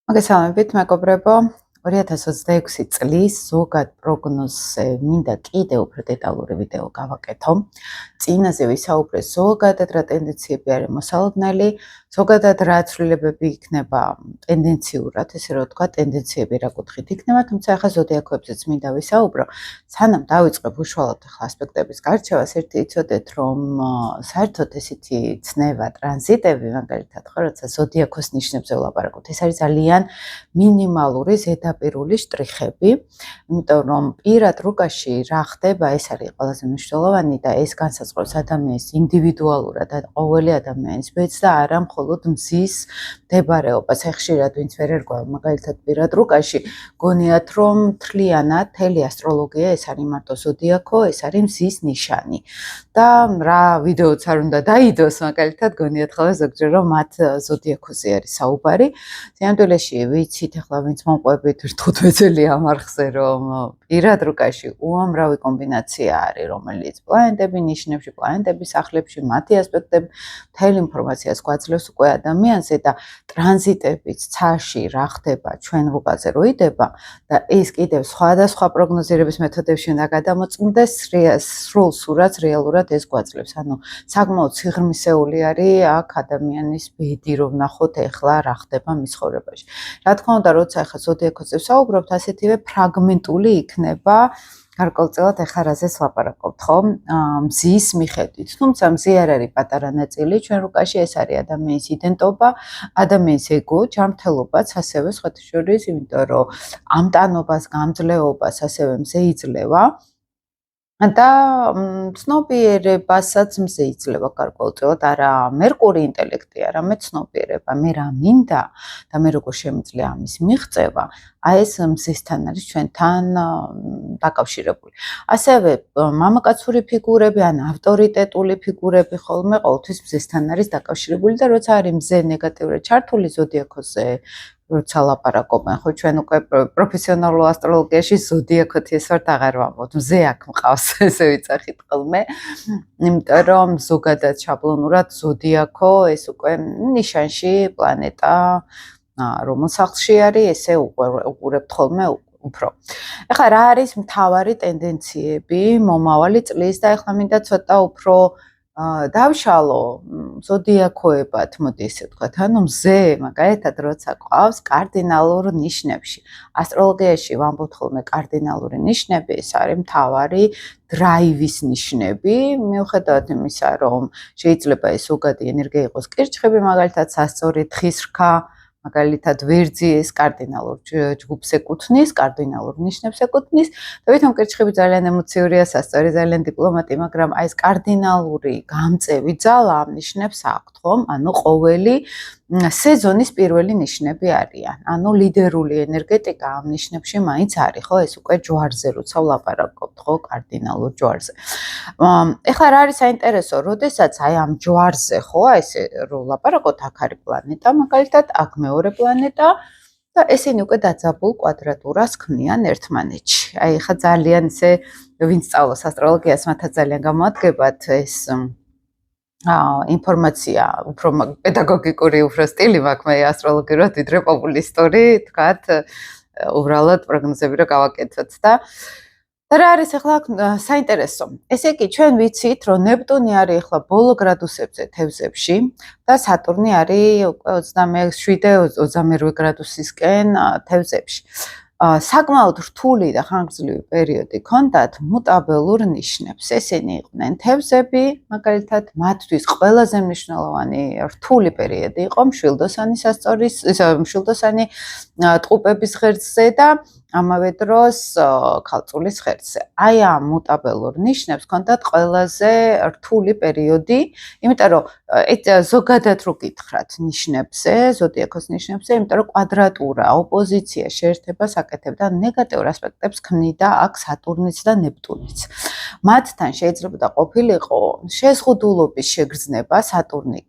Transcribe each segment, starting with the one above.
მოგესალმებით, მეგობრებო. 2026 წლის ზოგად პროგნოზზე მინდა კიდევ უფრო დეტალური ვიდეო გავაკეთო. წინაზე ვისაუბრე ზოგადად რა ტენდენციები არის მოსალოდნელი, ზოგადად რა ცვლილებები იქნება ტენდენციურად, ესე რომ ვთქვა, ტენდენციები რა კუთხით იქნება, თუმცა ახლა ზოდიაქოებზეც მინდა ვისაუბრო. სანამ დავიწყებ უშუალოდ ახლა ასპექტების გარჩევას, ერთი იცოდეთ, რომ საერთოდ ესეთი ცნება, ტრანზიტები, მაგალითად, ხო, როცა ზოდიაქოს ნიშნებზე ვლაპარაკობთ, ეს არის ძალიან მინიმალური ზედაპირული შტრიხები, იმიტომ რომ პირად რუკაში რა ხდება, ეს არის ყველაზე მნიშვნელოვანი და ეს განსაზღვრავს ადამიანის ინდივიდუალურად და ყოველი ადამიანის ბედს და არა მხოლოდ მზის მდებარეობას. ხშირად ვინც ვერ ერგვა, მაგალითად პირად რუკაში, გონიათ რომ მთლიანად მთელი ასტროლოგია ეს არის მარტო ზოდიაქო, ეს არის მზის ნიშანი. და რა ვიდეოც არ უნდა დაიდოს, მაგალითად გონიათ ხოლმე ზოგჯერ რომ მათ ზოდიაქოზე არის საუბარი. სინამდვილეში ვიცით ახლა ვინც მომყვებით რთულ ვეძელი ამ არხზე რომ პირად რუკაში უამრავი კომბინაცია არის, რომელიც პლანეტები ნიშნებში, პლანეტების სახლებში, მათი ასპექტები მთელი ინფორმაციას გვაძლევს უკვე ადამიანზე და ტრანზიტებიც ცაში რა ხდება ჩვენ რუკაზე რო იდება და ეს კიდევ სხვადასხვა პროგნოზირების მეთოდებში უნდა გადამოწმდეს სრულ სურათს რეალურად ეს გვაძლევს. ანუ საკმაოდ სიღრმისეული არის აქ ადამიანის ბედი რომ ნახოთ ეხლა რა ხდება მის ცხოვრებაში. რა თქმა უნდა, როცა ახლა ზოდიაქოზე ვსაუბრობთ, ასეთივე ფრაგმენტული იქნება გარკვეულწილად ახლა რაზეც ლაპარაკობთ, ხო? მზის მიხედვით. თუმცა მზე არ არის პატარა ნაწილი ჩვენ რუკაში, ეს არის ადამიანის იდენტობა, ადამიანის ეგო, ჯანმრთელობაც ასევე სხვათა შორის, იმიტომ რომ ამტანობას, გამძლეობას ასევე მზე იძლევა. და ცნობიერებასაც მზე იძლევა გარკვეულწილად, არა მერკური ინტელექტი, არამედ ცნობიერება. მე რა მინდა და მე როგორ შემიძლია ამის მიღწევა, აი ეს მზესთან არის ჩვენთან დაკავშირებული. ასევე მამაკაცური ფიგურები ან ავტორიტეტული ფიგურები ხოლმე ყოველთვის მზესთან არის დაკავშირებული და როცა არის მზე ნეგატიურად ჩართული ზოდიაქოზე, როცა ლაპარაკობენ, ხო ჩვენ უკვე პროფესიონალურ ასტროლოგიაში ზოდიაქოთი ეს ვართ აღარ ვამბობთ, მზე აქ მყავს, ესე ვიცახით ხოლმე, იმიტომ რომ ზოგადად შაბლონურად ზოდიაქო ეს უკვე ნიშანში პლანეტა რომელ სახლში არის, ესე უყურებთ ხოლმე უფრო. ეხლა რა არის მთავარი ტენდენციები მომავალი წლის და ეხლა მინდა ცოტა უფრო დავშალო ზოდიაქოებად, მოდი ესე ვთქვათ, ანუ მზე მაგალითად როცა ყავს კარდინალურ ნიშნებში. ასტროლოგიაში ვამბობთ ხოლმე კარდინალური ნიშნები, ეს არის მთავარი დრაივის ნიშნები, მიუხედავად იმისა, რომ შეიძლება ეს ზოგადი ენერგია იყოს კირჩხები, მაგალითად სასწორი თხის რქა, მაგალითად ვერძი ეს კარდინალურ ჯგუფს ეკუთვნის, კარდინალურ ნიშნებს ეკუთვნის და ვითომ კირჩხები ძალიან ემოციურია, სასწორი ძალიან დიპლომატი, მაგრამ აი ეს კარდინალური გამწევი ძალა ამ ნიშნებს აქვთ, ხომ? ანუ ყოველი სეზონის პირველი ნიშნები არიან. ანუ ლიდერული ენერგეტიკა ამ ნიშნებში მაინც არის, ხო? ეს უკვე ჯვარზე როცა ვლაპარაკობთ, ხო, კარდინალურ ჯვარზე. ეხლა რა არის საინტერესო, როდესაც აი ამ ჯვარზე, ხო, ესე რო ვლაპარაკობთ, აქ არის პლანეტა, მაგალითად, აქ მეორე პლანეტა და ესენი უკვე დაძაბულ კვადრატურას ქმნიან ერთმანეთში. აი ეხლა ძალიან ესე ვინც სწავლობს ასტროლოგიას, მათაც ძალიან გამოადგებათ ეს ინფორმაცია, უფრო პედაგოგიკური უფრო სტილი მაქვს მე ასტროლოგიურად, ვიდრე პოპულისტური, თქვათ, უბრალოდ პროგნოზები რო გავაკეთოთ და რა არის ახლა საინტერესო. ესე იგი, ჩვენ ვიცით, რომ ნეპტუნი არის ახლა ბოლო გრადუსებზე თევზებში და სატურნი არის უკვე 27-28 გრადუსისკენ თევზებში. საკმაოდ რთული და ხანგრძლივი პერიოდი ჰქონდათ მუტაბელურ ნიშნებს. ესენი იყვნენ თევზები, მაგალითად, მათთვის ყველაზე მნიშვნელოვანი რთული პერიოდი იყო მშვილდოსანი სასწორის, მშვილდოსანი ტყუპების ღერძზე და ამავე დროს ქალწულის ღერძზე. აი ამ მუტაბელურ ნიშნებს ჰქონდათ ყველაზე რთული პერიოდი, იმიტომ რომ ზოგადად რო გითხრათ ნიშნებზე, ზოდიაქოს ნიშნებზე, იმიტომ რომ კვადრატურა, ოპოზიცია, შეერთებას აკეთებდა ნეგატიურ ასპექტებს ქმნიდა აქ სატურნიც და ნეპტუნიც. მათთან შეიძლება ყოფილიყო შეზღუდულობის შეგრძნება, სატურნი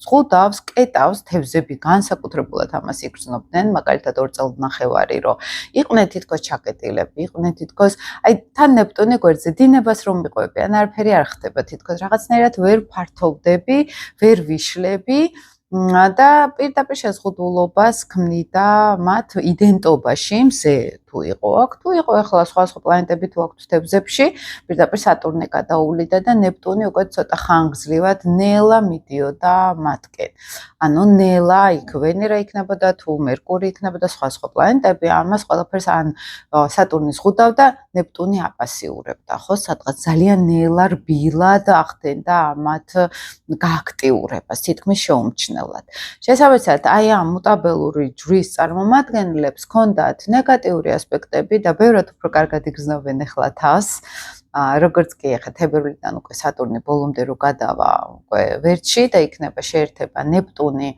ზღუდავს, კეტავს, თევზები განსაკუთრებულად ამას იგრძნობდნენ, მაგალითად 2 წელნახევარი რო იყვნენ თითქოს ჩაკეტილები, იყვნენ თითქოს, აი თან ნეპტუნი გვერდზე დინებას რომ მიყვებიან, არაფერი არ ხდება თითქოს, რაღაცნაირად ვერ ფართოვდები, ვერ ვიშლები და პირდაპირ შეზღუდულობას ქმნიდა მათ იდენტობაში მზე თუ იყო აქ, თუ იყო ახლა სხვა პლანეტები თუ აქვთ თევზებში, პირდაპირ სატურნე გადაუვლიდა და ნეპტუნი უკვე ცოტა ხანგრძლივად ნელა მიდიოდა მათკენ. ანუ ნელა იქ ვენერა იქნებოდა თუ მერკური იქნებოდა სხვა პლანეტები, ამას ყველაფერს ან სატურნი ზღუდავდა, ნეპტუნი აპასიურებდა, ხო, სადღაც ძალიან ნელა რბილად ახდენდა მათ გააქტიურებას, თითქმის შეუმჩნევლად. შესაბამისად, აი ამ მუტაბელური ჯვრის წარმომადგენლებს ჰქონდათ ნეგატიური ასპექტები და ბევრად უფრო კარგად იგრძნობენ ახლა თავს. როგორც კი ახლა თებერვლიდან უკვე სატურნი ბოლომდე რო გადავა უკვე ვერტში და იქნება შეერთება ნეპტუნი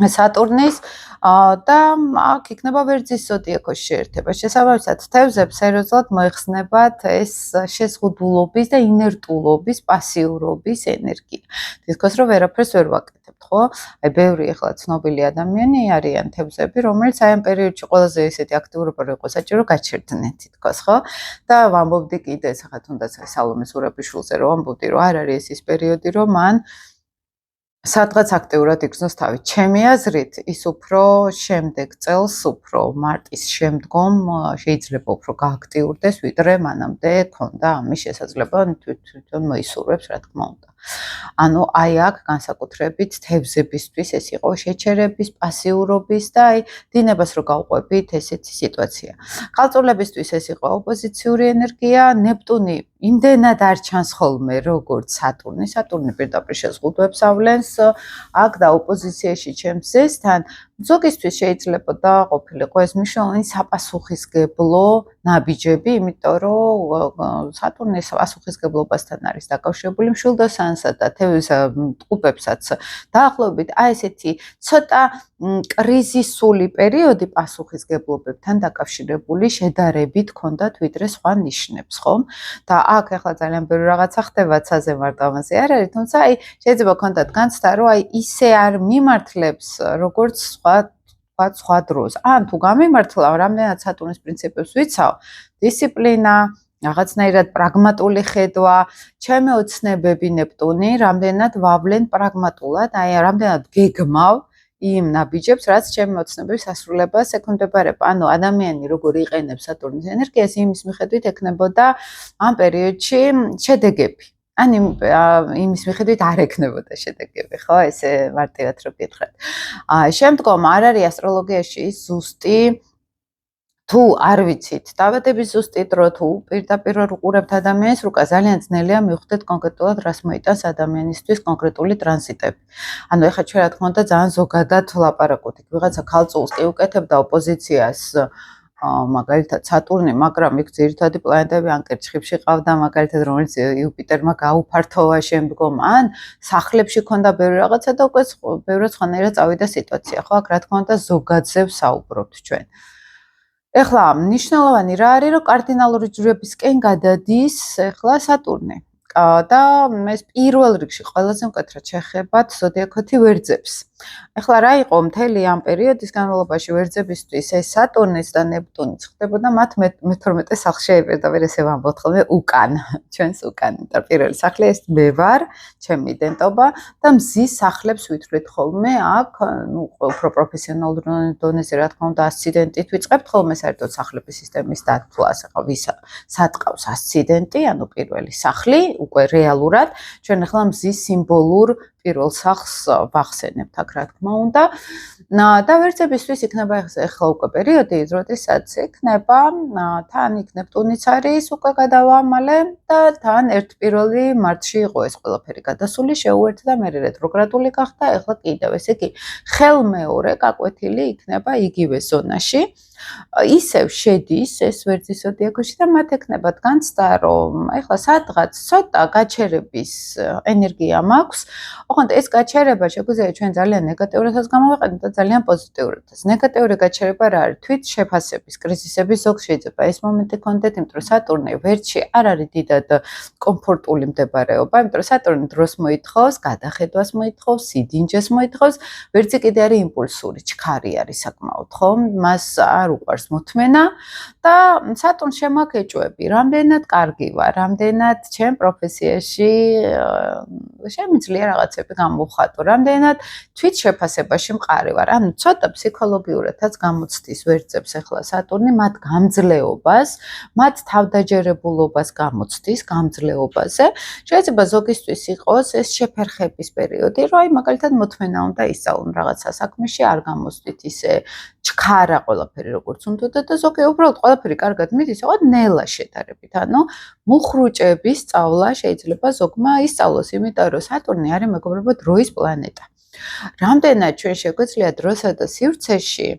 სატურნის და აქ იქნება ვერძის ზოდიაქოს შეერთება. შესაბამისად, თევზებს სერიოზულად მოეხსნებათ ეს შეზღუდულობის და ინერტულობის, პასიურობის ენერგია. თითქოს რომ ვერაფერს ვერ ვაკეთებთ, ხო? აი ბევრი ახლა ცნობილი ადამიანი არიან თევზები, რომელიც აი ამ პერიოდში ყველაზე ისეთი აქტიურობა რო იყო საჭირო გაჩერდნენ თითქოს, ხო? და ვამბობდი კიდე ახლა თუნდაც სალომე სურაბიშვილზე რომ ვამბობდი რომ არ არის ეს პერიოდი რომ მან სადღაც აქტიურად იგრძნოს თავი. ჩემი აზრით, ის უფრო შემდეგ წელს, უფრო მარტის შემდგომ შეიძლება უფრო გააქტიურდეს, ვიდრე მანამდე ქონდა ამის შესაძლებლობა, თვითონ მოისურვებს, რა თქმა უნდა. ანუ აი აქ განსაკუთრებით თევზებისთვის ეს იყო შეჩერების, პასიურობის და აი დინებას რო გავყვებით ესეთი სიტუაცია. ქალწულებისთვის ეს იყო ოპოზიციური ენერგია, ნეპტუნი იმდენად არ ჩანს ხოლმე როგორც სატურნი. სატურნი პირდაპირ შეზღუდვებს ავლენს, აქ და ოპოზიციაში ჩემს ზესთან ზოგისთვის შეიძლება და ყოფილიყო ეს მნიშვნელოვანი საპასუხისგებლო ნაბიჯები, იმიტომ რომ სატურნის პასუხისგებლობასთან არის დაკავშირებული მშვილდოსანსა და თევზ ტყუპებსაც დაახლოებით აი ესეთი ცოტა კრიზისული პერიოდი პასუხისგებლობებთან დაკავშირებული შედარებით ჰქონდათ ვიდრე სხვა ნიშნებს, ხომ? და აქ ახლა ძალიან ბევრი რაღაცა ხდება, ცაზე მარტო ამაზე არ არის, თუმცა აი შეიძლება ჰქონდათ განცდა, რომ აი ისე არ მიმართლებს, როგორც სხვა დროს. ან თუ გამიმართლა, რამდენად სატურნის პრინციპებს ვიცავ, დისციპლინა, რაღაცნაირად პრაგმატული ხედვა, ჩემი ოცნებები ნეპტუნი, რამდენად ვავლენ პრაგმატულად, აი რამდენად გეგმავ იმ ნაბიჯებს, რაც ჩემი ოცნებების ასრულებას ექვემდებარება. ანუ ადამიანი როგორ იყენებს სატურნის ენერგიას, იმის მიხედვით ექნებოდა ამ პერიოდში შედეგები. ან იმის მიხედვით არ ექნებოდა შედეგები, ხო? ესე მარტივად რო გითხრათ. შემდგომ არ არის ასტროლოგიაში ზუსტი თუ არ ვიცით, დაბადების ზუსტი დრო თუ პირდაპირ უყურებთ ადამიანის რუკა, ძალიან ძნელია მივხვდეთ კონკრეტულად რას მოიტანს ადამიანისთვის კონკრეტული ტრანზიტები. ანუ ეხლა ჩვენ რა თქმა უნდა ძალიან ზოგადად ვლაპარაკობთ. ვიღაცა ქალწულს კი უკეთებდა ოპოზიციას მაგალითად სატურნი, მაგრამ იქ ძირითადი პლანეტები ან კერჩხიბში ყავდა, მაგალითად რომელიც იუპიტერმა გაუფართოვა შემდგომ, ან სახლებში ქონდა ბევრი რაღაცა და უკვე ბევრად სხვანაირად წავიდა სიტუაცია, ხო? აქ რა თქმა უნდა ზოგადზე ვსაუბრობთ ჩვენ. ეხლა მნიშვნელოვანი რა არის, რომ კარდინალური ჯვრებისკენ გადადის ეხლა სატურნი. და ეს პირველ რიგში ყველაზე მკვეთრად შეეხებათ ზოდიაქოთი ვერძებს. ეხლა რა იყო მთელი ამ პერიოდის განმავლობაში ვერძებისთვის ეს სატურნის და ნეპტუნის ხდებოდა მათ მე-12 სახლში პირდაპირ ესე ვამბობთ ხოლმე უკან, ჩვენს უკან. და პირველი სახლი ეს მე ვარ, ჩემი იდენტობა და მზის სახლებს ვითვლით ხოლმე აქ, ნუ უფრო პროფესიონალურ დონეზე რა თქმა უნდა ასციდენტით ვიწყებთ ხოლმე საერთოდ სახლების სისტემის დათვლას, ახლა ვის სატყავს ასციდენტი, ანუ პირველი სახლი უკვე რეალურად ჩვენ ახლა მზის სიმბოლურ პირველ სახლს ვახსენებთ აქ რა თქმა უნდა. და ვერძებისთვის იქნება ახლა უკვე პერიოდი, როდესაც იქნება თან იქ ნეპტუნიც არის უკვე გადავა მალე და თან 1 მარტში იყო ეს ყველაფერი გადასული, შეუერთდა მე რეტროგრადული გახდა, ახლა კიდევ ესე იგი ხელმეორე გაკვეთილი იქნება იგივე ზონაში. ისევ შედის ეს ვერძის ზოდიაქოში და მათ ექნებათ განცდა, რომ ეხლა სადღაც ცოტა გაჩერების ენერგია მაქვს. ოღონდ ეს გაჩერება შეგვიძლია ჩვენ ძალიან ნეგატიურადაც გამოვიყენოთ და ძალიან პოზიტიურადაც. ნეგატიური გაჩერება რა არის? თვით შეფასების, კრიზისების ზოგ შეიძლება ეს მომენტი გქონდეთ, იმიტომ რომ სატურნი ვერტში არ არის დიდად კომფორტული მდებარეობა, იმიტომ რომ სატურნი დროს მოითხოვს, გადახედვას მოითხოვს, სიდინჯეს მოითხოვს. ვერტი კიდე არის იმპულსური, ჩქარი არის საკმაოდ, ხო? მას არ არ უყვარს მოთმენა და სატურნს შემაქეჭვები, რამდენად კარგი ვარ, რამდენად ჩემ პროფესიაში შემიძლია რაღაცები გამოვხატო, რამდენად თვით შეფასებაში მყარი ვარ. ანუ ცოტა ფსიქოლოგიურადაც გამოცდის ვერძებს ახლა სატურნი მათ გამძლეობას, მათ თავდაჯერებულობას გამოცდის გამძლეობაზე. შეიძლება ზოგისთვის იყოს ეს შეფერხების პერიოდი, რომ აი მაგალითად მოთმენა უნდა ისწავლონ რაღაცა საქმეში, არ გამოსდით ისე ჩქარა ყველაფერი როგორც უნდა და ზოგი უბრალოდ ყველაფერი კარგად მიდის, ოღონდ ნელა შედარებით. ანუ მუხრუჭების სწავლა შეიძლება ზოგმა ისწავლოს, იმიტომ რომ სატურნი არის მეგობრებო დროის პლანეტა. რამდენად ჩვენ შეგვიძლია დროსა და სივრცეში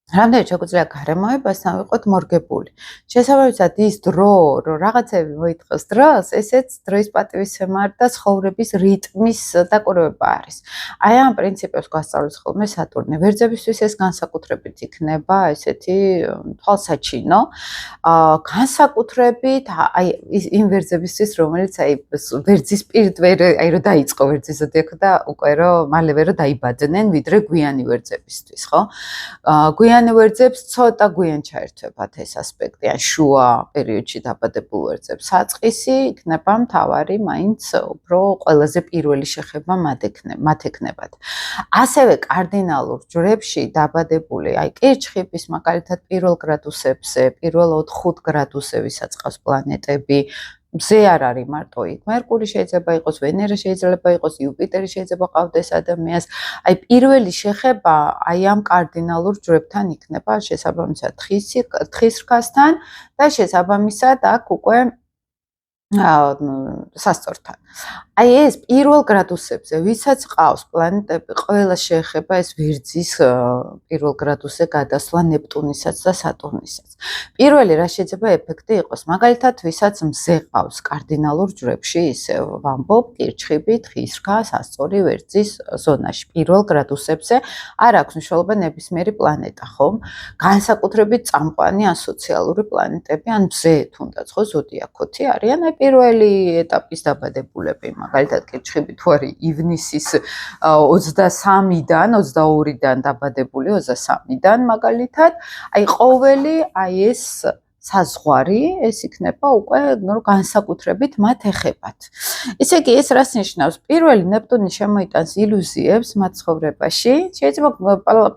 რამდენად შეგვიძლია გარემოებასთან ვიყოთ მორგებული. შესაბამისად ის დრო, რომ რაღაცები მოითხოვს დროს, ესეც დროის პატივისცემა და ცხოვრების რიტმის დაკვირვება არის. აი ამ პრინციპებს გვასწავლის ხოლმე სატურნი. ვერძებისთვის ეს განსაკუთრებით იქნება ესეთი თვალსაჩინო. განსაკუთრებით აი იმ ვერძებისთვის, რომელიც აი ვერძის პირდვე, აი რომ დაიწყო ვერძის ზოდიაქო და უკვე რომ მალევე რომ დაიბადნენ, ვიდრე გვიანი ვერძებისთვის, ხო? გვიანი ვერძებს ცოტა გვიან ჩაერთვებათ ეს ასპექტი, ან შუა პერიოდში დაბადებულ ვერძებს. საწყისი იქნება მთავარი, მაინც უფრო ყველაზე პირველი შეხება მათ ექნებათ. ასევე კარდინალურ ჯვრებში დაბადებული, აი კირჩხიბის მაგალითად პირველ გრადუსებზე, პირველ 4-5 გრადუსზე ვისაც ყავს პლანეტები, მზე არ არის მარტო იქ. მერკური შეიძლება იყოს, ვენერა შეიძლება იყოს, იუპიტერი შეიძლება ყავდეს ადამიანს. აი პირველი შეხება აი ამ კარდინალურ ჯვრებთან იქნება შესაბამისად თხის რქასთან და შესაბამისად აქ უკვე სასწორთან. აი ეს პირველ გრადუსებზე, ვისაც ყავს პლანეტები, ყველა შეეხება ეს ვერძის პირველ გრადუსზე გადასვლა ნეპტუნისაც და სატურნისაც. პირველი რა შეიძლება ეფექტი იყოს, მაგალითად, ვისაც მზე ყავს კარდინალურ ჯვრებში, ისე ვამბობ, კირჩხიბი, თხის რქა, სასწორი ვერძის ზონაში, პირველ გრადუსებზე არ აქვს მნიშვნელობა ნებისმიერი პლანეტა, ხომ? განსაკუთრებით წამყვანი ან სოციალური პლანეტები, ან მზე თუნდაც ხო ზოდიაქოთი არიან, აი პირველი ეტაპის დაბადებულები, მაგალითად კირჩხიბი თუ არის ივნისის 23-დან, 22-დან დაბადებული, 23-დან მაგალითად, აი ყოველი აი ეს საზღვარი, ეს იქნება უკვე განსაკუთრებით მათ ეხებათ. ისე კი ეს რას ნიშნავს? პირველი ნეპტუნი შემოიტანს ილუზიებს მათ ცხოვრებაში. შეიძლება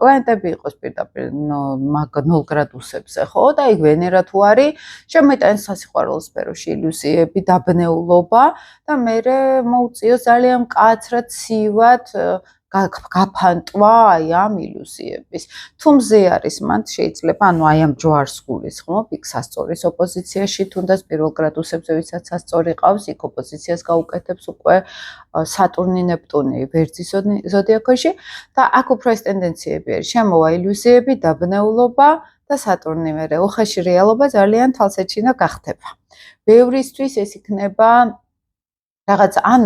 პლანეტები იყოს პირდაპირ 0 გრადუსებზე, ხო? და იქ ვენერა თუ არის, შემოიტანს სასიყვარულო სფეროში ილუზიები, დაბნეულობა და მერე მოუწიოს ძალიან მკაცრად, ცივად გაფანტვა აი ამ ილუზიების. თუ მზე არის მან შეიძლება, ანუ აი ამ ჯვარს გულის, ხო? იქ სასწორის ოპოზიციაში, თუნდაც პირველ გრადუსებზე ვისაც სასწორი ყავს, იქ ოპოზიციას გაუკეთებს უკვე სატურნი, ნეპტუნი ვერძის ზოდიაქოში და აქ უფრო ეს ტენდენციები არის. შემოვა ილუზიები, დაბნეულობა და სატურნი მერე უხეში რეალობა ძალიან თვალსაჩინო გახდება. ბევრისთვის ეს იქნება რაღაც ან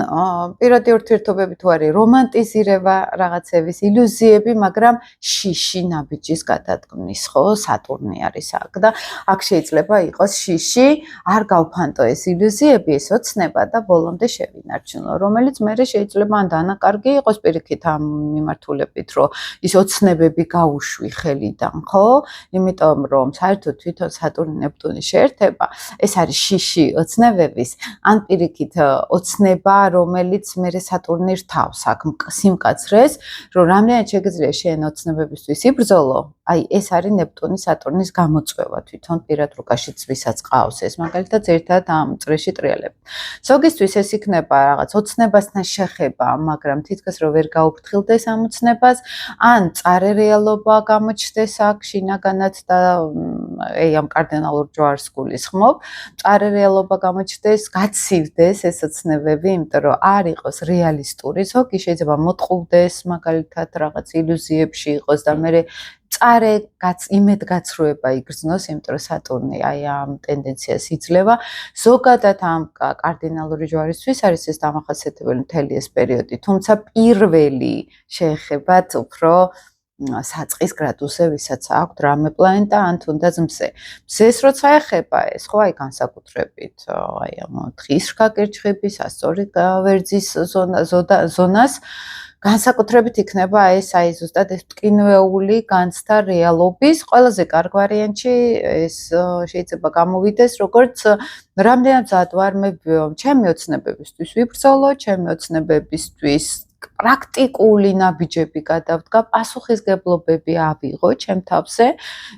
პირადი ურთიერთობები თუ არის რომანტიზირება რაღაცების ილუზიები, მაგრამ შიში ნაბიჯის გადადგმის, ხო, სატურნი არის აქ და აქ შეიძლება იყოს შიში, არ გავფანტო ეს ილუზიები, ეს ოცნება და ბოლომდე შევინარჩუნო, რომელიც მერე შეიძლება ან დანაკარგი იყოს პირიქით ამ მიმართულებით, რომ ის ოცნებები გაუშვი ხელიდან, ხო? იმიტომ რომ საერთოდ თვითონ სატურნი ნეპტუნი შეერთება, ეს არის შიში ოცნებების, ან პირიქით ოცნება, რომელიც მერე სატურნი რთავს აქ სიმკაცრეს, რომ რამდენად შეგიძლია შენ ოცნებებისთვის იბრძოლო, აი ეს არის ნეპტუნი სატურნის გამოწვევა თვითონ პირად რუკაშიც ვისაც ყავს ეს მაგალითად ერთად ამ წრეში ტრიალები. ზოგისთვის ეს იქნება რაღაც ოცნებასთან შეხება, მაგრამ თითქოს რომ ვერ გაუფრთხილდეს ამ ოცნებას, ან წარე რეალობა გამოჩნდეს აქ შინაგანად და აი ამ კარდინალურ ჯვარს გულისხმობ, წარე რეალობა გამოჩნდეს, გაცივდეს ეს ოცნებები, იმიტომ რომ არ იყოს რეალისტური, ზოგი შეიძლება მოტყუდეს მაგალითად რაღაც ილუზიებში იყოს და მე წარე იმედგაცრუება იგრძნოს, იმიტომ რომ სატურნი აი ამ ტენდენციას იძლევა. ზოგადად ამ კარდინალური ჯვარისთვის არის ეს დამახასიათებელი მთელი ეს პერიოდი, თუმცა პირველი შეეხებათ უფრო საწყის გრადუსზე, ვისაც აქვთ რამე პლანეტა ან თუნდაც მზე. მზეს როცა ეხება ეს, ხო, აი განსაკუთრებით, აი ამ თხის რქაკირჩხიბის, ასწორი ვერძის ზონას განსაკუთრებით იქნება ეს აი ზუსტად ეს ტკინვეული განცდა რეალობის ყველაზე კარგ ვარიანტში ეს შეიძლება გამოვიდეს როგორც რამდენად მზად ვარ მე ჩემი ოცნებებისთვის ვიბრძოლო, ჩემი ოცნებებისთვის პრაქტიკული ნაბიჯები გადავდგა, პასუხისგებლობები ავიღო ჩემ თავზე,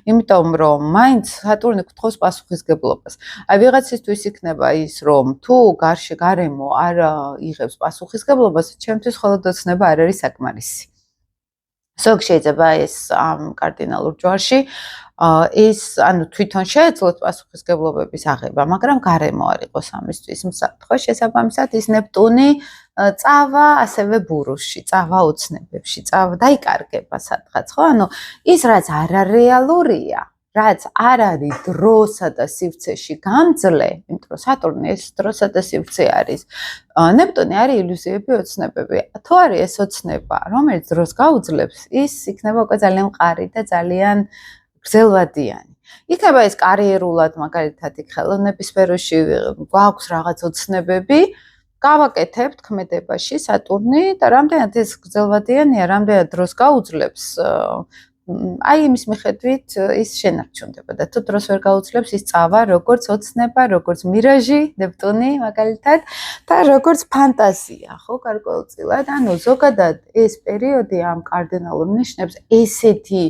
იმიტომ რომ მაინც სატურნი გთხოვს პასუხისგებლობას. აი ვიღაცისთვის იქნება ის რომ თუ გარემო არ იღებს პასუხისგებლობას, ჩემთვის მხოლოდ ოცნება არ არის საკმარისი. ზოგ შეიძლება ეს ამ კარდინალურ ჯვარში ის ანუ თვითონ შეეძლოთ პასუხისგებლობების აღება, მაგრამ გარემო არ იყოს ამისთვის მსად. ხო, შესაბამისად ის ნეპტუნი წავა ასევე ბურუსში, წავა ოცნებებში, დაიკარგება სადღაც, ხო? ანუ ის რაც არარეალურია, რაც არ არის დროსა და სივრცეში გამძლე, იმიტომ რომ სატურნი ეს დროსა და სივრცე არის. ნეპტუნი არის ილუზიები, ოცნებები. თუ არის ეს ოცნება, რომელიც დროს გაუძლებს, ის იქნება უკვე ძალიან მყარი და ძალიან გრძელვადიანი. იქნება ეს კარიერულად, მაგალითად, იქ ხელოვნების სფეროში გვაქვს რაღაც ოცნებები, გავაკეთებთ ქმედებაში სატურნი და რამდენად ეს გრძელვადიანია, რამდენად დროს გაუძლებს, აი იმის მიხედვით ის შენარჩუნდება და თუ დროს ვერ გაუძლებს ის წავა როგორც ოცნება, როგორც მირაჟი, ნეპტუნი მაგალითად და როგორც ფანტაზია, ხო, გარკვეულწილად. ანუ ზოგადად ეს პერიოდი ამ კარდინალურ ნიშნებს ესეთი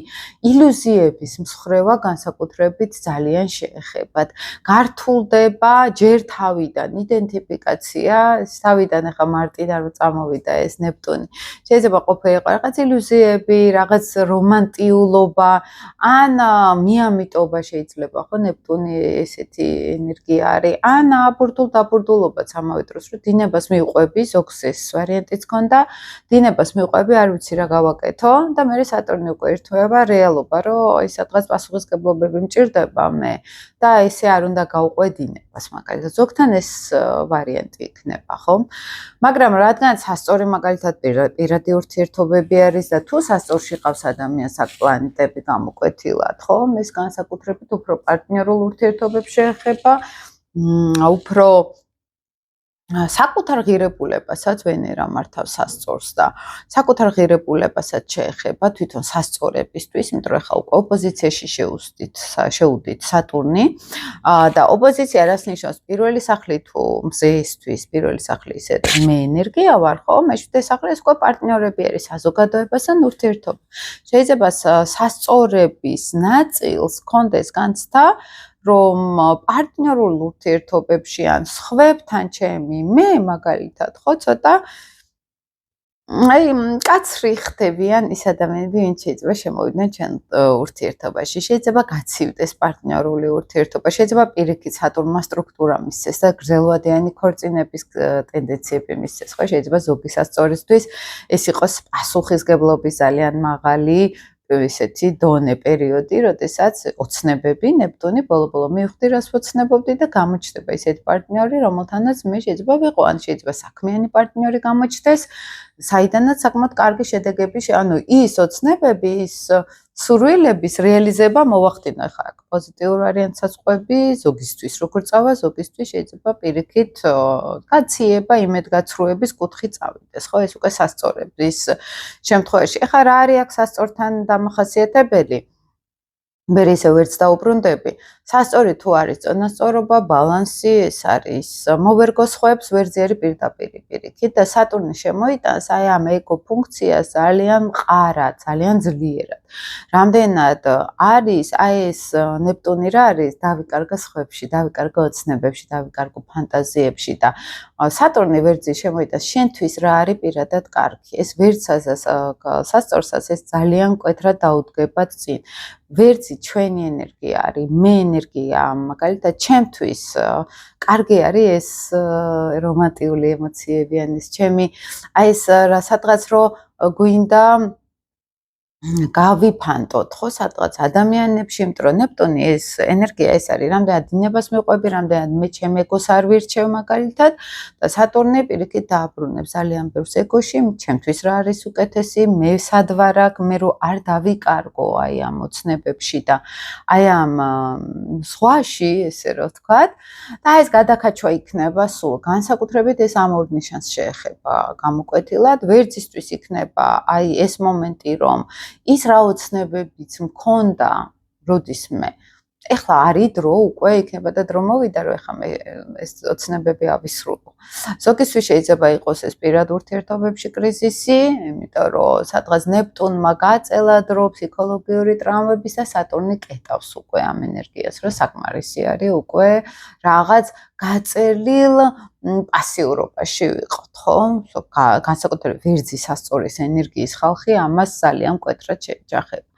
ილუზიების მსხრევა განსაკუთრებით ძალიან შეეხებათ. გართულდება ჯერ თავიდან იდენტიფიკაცია, თავიდან ახლა მარტინ არ წამოვიდა ეს ნეპტუნი. შეიძლება ყოფილიყო რაღაც ილუზიები, რაღაც რომანტიულობა, ან მიამიტობა შეიძლება, ხო, ნეპტუნი ესეთი ენერგია არის, ან აბურდულობაც ამავე დროს, რომ დინებას მივყვები, ზოგს ეს ვარიანტიც ქონდა, დინებას მივყვები, არ ვიცი რა გავაკეთო და მე სატურნი უკვე ერთვება რეალობა, რომ აი სადღაც პასუხისგებლობები მჭირდება მე და ესე არ უნდა გავყვე დინებას, მაგალითად, ზოგთან ეს ვარიანტი იქნება, ხო? მაგრამ რადგან სასწორი მაგალითად პირადი ურთიერთობები არის და თუ სასწორში ყავს ადამიანს აქ პლანეტები გამოკვეთილად, ხო? ეს განსაკუთრებით უფრო პარტნიორულ ურთიერთობებს შეეხება, უფრო საკუთარ ღირებულებასაც ვენერა მართავს სასწორს და საკუთარ ღირებულებასაც შეეხება თვითონ სასწორებისთვის, იმიტომ რომ ახლა უკვე ოპოზიციაში შეუდით სატურნი და ოპოზიცია რას ნიშნავს? პირველი სახლი თუ მზესთვის, პირველი სახლი ისე მე ენერგია ვარ, ხო? მეშვიდე სახლი ეს უკვე პარტნიორები არის, საზოგადოებასთან ურთიერთობა. შეიძლება სასწორების ნაწილს კონდეს განცდა რომ პარტნიორულ ურთიერთობებში ან სხვებთან ჩემი მე მაგალითად ხო ცოტა აი კაცრი ხდებიან ის ადამიანები, ვინც შეიძლება შემოვიდნენ ჩვენ ურთიერთობაში. შეიძლება გაცივდეს პარტნიორული ურთიერთობა, შეიძლება პირიქით სატურნმა სტრუქტურა მისცეს და გრძელვადიანი ქორწინების ტენდენციები მისცეს. ხო, შეიძლება ზოგი სასწორისთვის ეს იყოს პასუხისგებლობის ძალიან მაღალი ესეთი დონე პერიოდი, როდესაც ოცნებები ნეპტუნი ბოლო-ბოლო მივხვდი რას ვოცნებობდი და გამოჩნდება ისეთი პარტნიორი, რომელთანაც მე შეიძლება ვიყო, ან შეიძლება საქმიანი პარტნიორი გამოჩნდეს, საიდანაც საკმაოდ კარგი შედეგები, ანუ ის ოცნებები, ის სურვილების რეალიზება მოვახდინა ხა აქ. პოზიტიურ ვარიანტსაც ყვები, ზოგისთვის როგორ წავა, ზოგისთვის შეიძლება პირიქით გაციება, იმედგაცრუების კუთხი წავიდეს, ხო, ეს უკვე სასწორების შემთხვევაში. ეხლა რა არის აქ სასწორთან დამახასიათებელი? ვერ ისე ვერც დაუბრუნდები. სასწორი თუ არის წონასწორობა, ბალანსი, ეს არის მოვერგო სხვებს, ვერძიერი პირდაპირი პირიქით და სატურნი შემოიტანს აი ამ ეკო ფუნქციას ძალიან მყარად, ძალიან ძლიერად. რამდენად არის აი ეს ნეპტუნი რა არის? დავიკარგა სხვებში, დავიკარგა ოცნებებში, დავიკარგო ფანტაზიებში და სატურნი ვერძი შემოიტანს შენთვის რა არის პირადად კარგი. ეს სასწორსაც ეს ძალიან მკვეთრად დაუდგებათ წინ. ვერძი ჩვენი ენერგია არის, მე ენერგია, მაგალითად ჩემთვის კარგი არის ეს რომანტიული ემოციები ან ეს ჩემი აი ეს სადღაც რო გვინდა გავიფანტოთ ხო სადღაც ადამიანებში, იმიტომ რომ ნეპტუნი ეს ენერგია ეს არის რამდენად დინებას მიყვები, რამდენად მე ჩემ ეგოს არ ვირჩევ მაგალითად და სატურნი პირიქით დააბრუნებს ძალიან ბევრს ეგოში, ჩემთვის რა არის უკეთესი, მე სად ვარ აქ, მე რო არ დავიკარგო აი ამ ოცნებებში და აი ამ ზღვაში, ესე რომ ვთქვათ, და ეს გადაკაჩვა იქნება სულ განსაკუთრებით ეს ამ ორ ნიშანს შეეხება გამოკვეთილად, ვერძისთვის იქნება აი ეს მომენტი, რომ ის რა ოცნებებიც მქონდა, როდისმე ეხლა არის დრო უკვე იქნება და დრო მოვიდა, რომ ეხლა მე ეს ოცნებები ავისრულო. ზოგისთვის შეიძლება იყოს ეს პირად ურთიერთობებში კრიზისი, იმიტომ რომ სადღაც ნეპტუნმა გაწელა დრო ფსიქოლოგიური ტრავმების და სატურნი კეტავს უკვე ამ ენერგიას, რომ საკმარისი არის უკვე რაღაც გაწერილ პასიურობაში ვიყოთ, ხო? განსაკუთრებით ვერძის ასწორის ენერგიის ხალხი ამას ძალიან მკვეთრად შეეჯახება.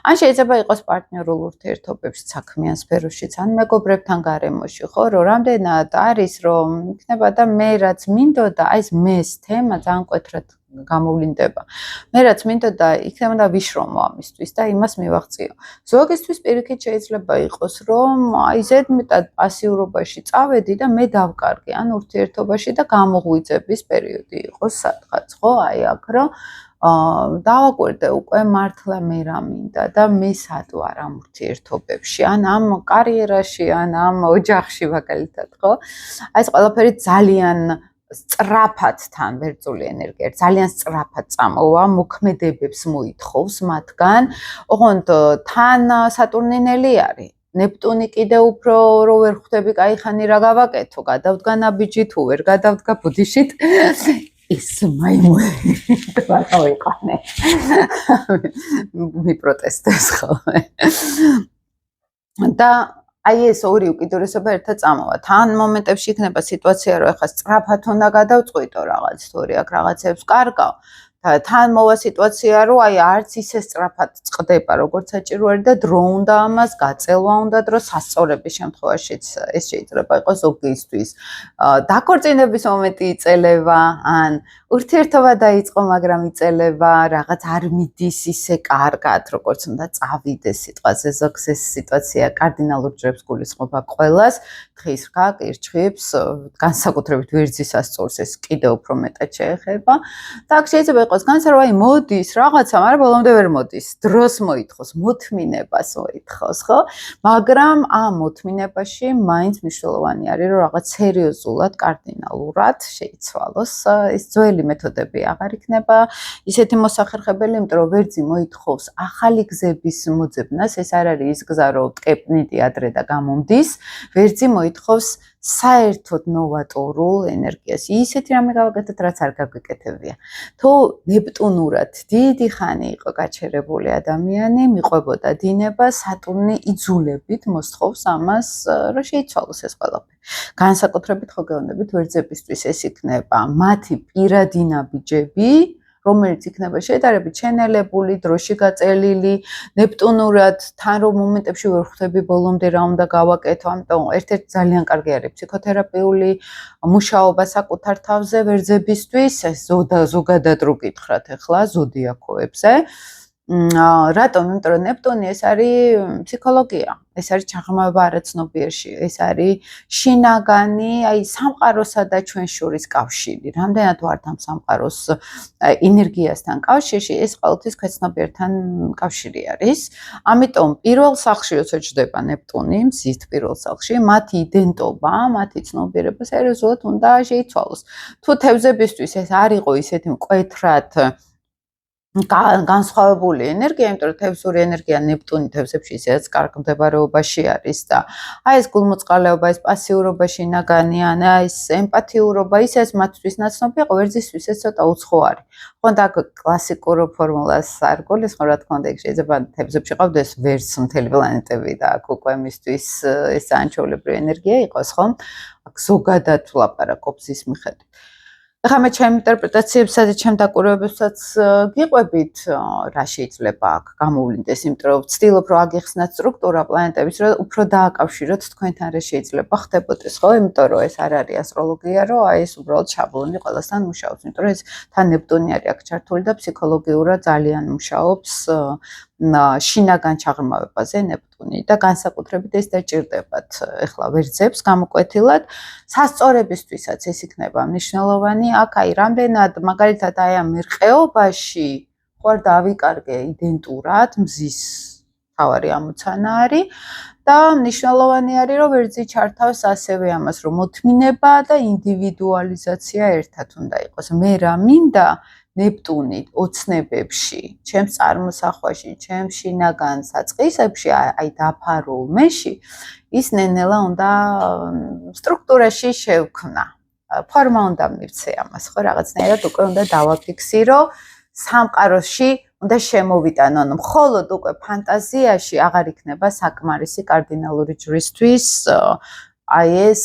ან შეიძლება იყოს პარტნიორულ ურთიერთობებში, საქმიან სფეროშიც, ან მეგობრებთან გარემოში, ხო, რომ რამდენად არის, რომ იქნება და მე რაც მინდოდა, აი ეს მეს თემა ძალიან მკვეთრად გამოვლინდება. მე რაც მინდოდა, იქნება და ვიშრომო ამისთვის და იმას მივაღწიო. ზოგისთვის პირიქით შეიძლება იყოს, რომ აი ზედმეტად პასიურობაში წავედი და მე დავკარგი, ან ურთიერთობაში და გამოღვიძების პერიოდი იყოს სადღაც, ხო, აი აქ რომ დავაკვირდე უკვე მართლა მე რა მინდა და მე სად ვარ ამ ურთიერთობებში, ან ამ კარიერაში, ან ამ ოჯახში მაგალითად, ხო? აი ეს ყველაფერი ძალიან სწრაფად თან ვერწული ენერგია, ძალიან სწრაფად წამოვა, მოქმედებებს მოითხოვს მათგან, ოღონდ თან სატურნინელი არის. ნეპტუნი კიდე უფრო რო ვერ ხვდები, კაი ხანი რა გავაკეთო, გადავდგა ნაბიჯი თუ ვერ გადავდგა ბუდიშით. ის მაიმუნი დავაყენე. მიპროტესტეს ხოლმე. და აი ეს ორი უკიდურესობა ერთად წამოვა. თან მომენტებში იქნება სიტუაცია, რომ ეხლა სწრაფად უნდა გადავწყვიტო რაღაც, თორე აქ რაღაცებს კარგავ. და თან მოვა სიტუაცია, რომ აი არც ისე სწრაფად წყდება, როგორც საჭირო არის და დრო უნდა ამას, გაწელვა უნდა დრო, სასწორების შემთხვევაშიც ეს შეიძლება იყოს ზოგისთვის. დაქორწინების მომენტი იწელება, ან ურთიერთობა დაიწყო, მაგრამ იწელება, რაღაც არ მიდის ისე კარგად, როგორც უნდა წავიდეს სიტყვაზე, ზოგს ეს სიტუაცია კარდინალურ ჯერებს გულისხმობა ყველას, თხის რქა, კირჩხიბს, განსაკუთრებით ვერძის ასწორს ეს კიდევ უფრო მეტად შეეხება. და აქ შეიძლება იყოს განსა რომ აი მოდის რაღაცა, მაგრამ ბოლომდე ვერ მოდის. დროს მოითხოვს, მოთმინებას მოითხოვს, ხო? მაგრამ ამ მოთმინებაში მაინც მნიშვნელოვანი არის, რომ რაღაც სერიოზულად, კარდინალურად შეიცვალოს. ეს ძველი მეთოდები აღარ იქნება ისეთი მოსახერხებელი, იმიტომ რომ ვერძი მოითხოვს ახალი გზების მოძებნას, ეს არ არის ის გზა, რომ ტკეპნიდი ადრე და გამომდის. ვერძი მოითხოვს საერთოდ ნოვატორულ ენერგიას. ისეთი რამე გავაკეთოთ, რაც არ გაგვიკეთებია. თუ ნეპტუნურად დიდი ხანი იყო გაჩერებული ადამიანი, მიყვებოდა დინება, სატურნი იძულებით მოსთხოვს ამას, რომ შეიცვალოს ეს ყველაფერი. განსაკუთრებით ხო გეუბნებით ვერძებისთვის ეს იქნება მათი პირადი ნაბიჯები, რომელიც იქნება შედარებით შენელებული, დროში გაწელილი, ნეპტუნურად, თან რომ მომენტებში ვერ ხვდები ბოლომდე რა უნდა გავაკეთო, ამიტომ ერთ-ერთი ძალიან კარგი არის ფსიქოთერაპიული მუშაობა საკუთარ თავზე ვერძებისთვის, ეს ზოგადად რო გითხრათ ახლა ზოდიაქოებზე. რატომ? იმიტომ რომ ნეპტუნი ეს არის ფსიქოლოგია, ეს არის ჩაღრმავება არაცნობიერში, ეს არის შინაგანი, აი სამყაროსა და ჩვენ შორის კავშირი. რამდენად ვართ ამ სამყაროს ენერგიასთან კავშირში, ეს ყოველთვის ქვეცნობიერთან კავშირი არის. ამიტომ პირველ სახლში როცა ჯდება ნეპტუნი, მზით პირველ სახლში, მათი იდენტობა, მათი ცნობიერება სერიოზულად უნდა შეიცვალოს. თუ თევზებისთვის ეს არ იყო ისეთი მკვეთრად განსხვავებული ენერგია, იმიტომ რომ თევზური ენერგია ნეპტუნი თევზებში ისედაც კარგ მდებარეობაში არის და აი ეს გულმოწყალეობა, ეს პასიურობა შინაგანი, ან ეს ემპათიურობა, ისეც მათთვის ნაცნობი იყო, ვერძისთვის ეს ცოტა უცხო არის. ხონდა აქ კლასიკურ ფორმულას არ გულისხმობ, რა თქმა უნდა, იქ შეიძლება თევზებში ყავდეს ვერც მთელი პლანეტები და აქ უკვე მისთვის ეს ანჩოულებრივი ენერგია იყოს, ხო? აქ ზოგადად ვლაპარაკობ ზის მიხედვით. ეხლა მე ჩემ ინტერპრეტაციებსაც და ჩემ დაკვირვებებსაც გიყვებით, რა შეიძლება აქ გამოვლინდეს, იმიტომ რომ ვცდილობ რომ აგიხსნათ სტრუქტურა პლანეტების, რომ უფრო დააკავშიროთ თქვენთან რა შეიძლება ხდებოდეს, ხო? იმიტომ რომ ეს არ არის ასტროლოგია, რომ აი ეს უბრალოდ შაბლონი ყველასთან მუშაობს, იმიტომ რომ ეს თან ნეპტუნი არის აქ ჩართული და ფსიქოლოგიურად ძალიან მუშაობს შინაგან ჩაღრმავებაზე ნეპტუნი და განსაკუთრებით ეს დაჭირდებათ ეხლა ვერძებს გამოკვეთილად სასწორებისთვისაც ეს იქნება მნიშვნელოვანი აქ აი რამდენად მაგალითად აი ამ მერყეობაში ხوار დავიკარგე იდენტურად მზის თავარი ამოცანა არის და მნიშვნელოვანი არის რომ ვერძი ჩართავს ასევე ამას რომ მოთმინება და ინდივიდუალიზაცია ერთად უნდა იყოს მე რა მინდა ნეპტუნი ოცნებებში, ჩემს წარმოსახვაში, ჩემს შინაგან საწყისებში, აი დაფარულ მეში, ის ნენელა უნდა სტრუქტურაში შევქმნა. ფორმა უნდა მივცე ამას, ხო, რაღაცნაირად უკვე უნდა დავაფიქსირო, სამყაროში უნდა შემოვიტანო, მხოლოდ უკვე ფანტაზიაში აღარ იქნება საკმარისი კარდინალური ჯვრისთვის აი ეს